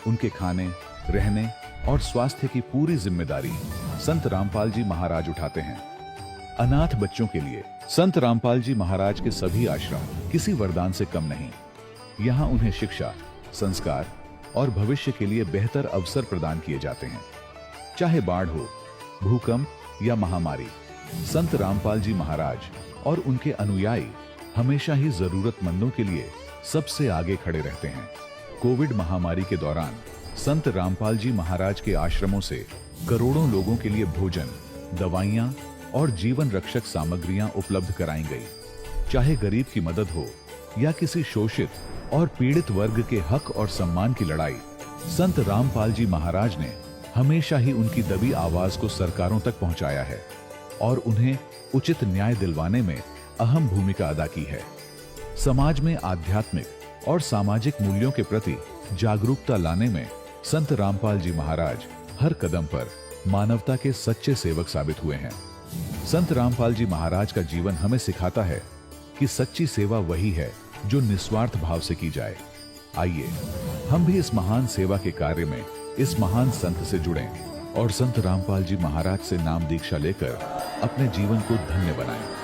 उनके खाने, रहने और स्वास्थ्य की पूरी जिम्मेदारी संत रामपाल जी महाराज उठाते हैं। अनाथ बच्चों के लिए संत रामपाल जी महाराज के सभी आश्रम किसी वरदान से कम नहीं। यहाँ उन्हें शिक्षा, संस्कार और भविष्य के लिए बेहतर अवसर प्रदान किए जाते हैं। चाहे बाढ़ हो, भूकंप या महामारी, संत रामपाल जी महाराज और उनके अनुयायी हमेशा ही जरूरतमंदों के लिए सबसे आगे खड़े रहते हैं। कोविड महामारी के दौरान संत रामपाल जी महाराज के आश्रमों से करोड़ों लोगों के लिए भोजन, दवाइयां और जीवन रक्षक सामग्रियां उपलब्ध कराई गई। चाहे गरीब की मदद हो या किसी शोषित और पीड़ित वर्ग के हक और सम्मान की लड़ाई, संत रामपाल जी महाराज ने हमेशा ही उनकी दबी आवाज को सरकारों तक पहुंचाया है और उन्हें उचित न्याय दिलवाने में अहम भूमिका अदा की है। समाज में आध्यात्मिक और सामाजिक मूल्यों के प्रति जागरूकता लाने में संत रामपाल जी महाराज हर कदम पर मानवता के सच्चे सेवक साबित हुए हैं। संत रामपाल जी महाराज का जीवन हमें सिखाता है कि सच्ची सेवा वही है जो निस्वार्थ भाव से की जाए। आइए हम भी इस महान सेवा के कार्य में इस महान संत से जुड़ें और संत रामपाल जी महाराज से नाम दीक्षा लेकर अपने जीवन को धन्य बनाएं।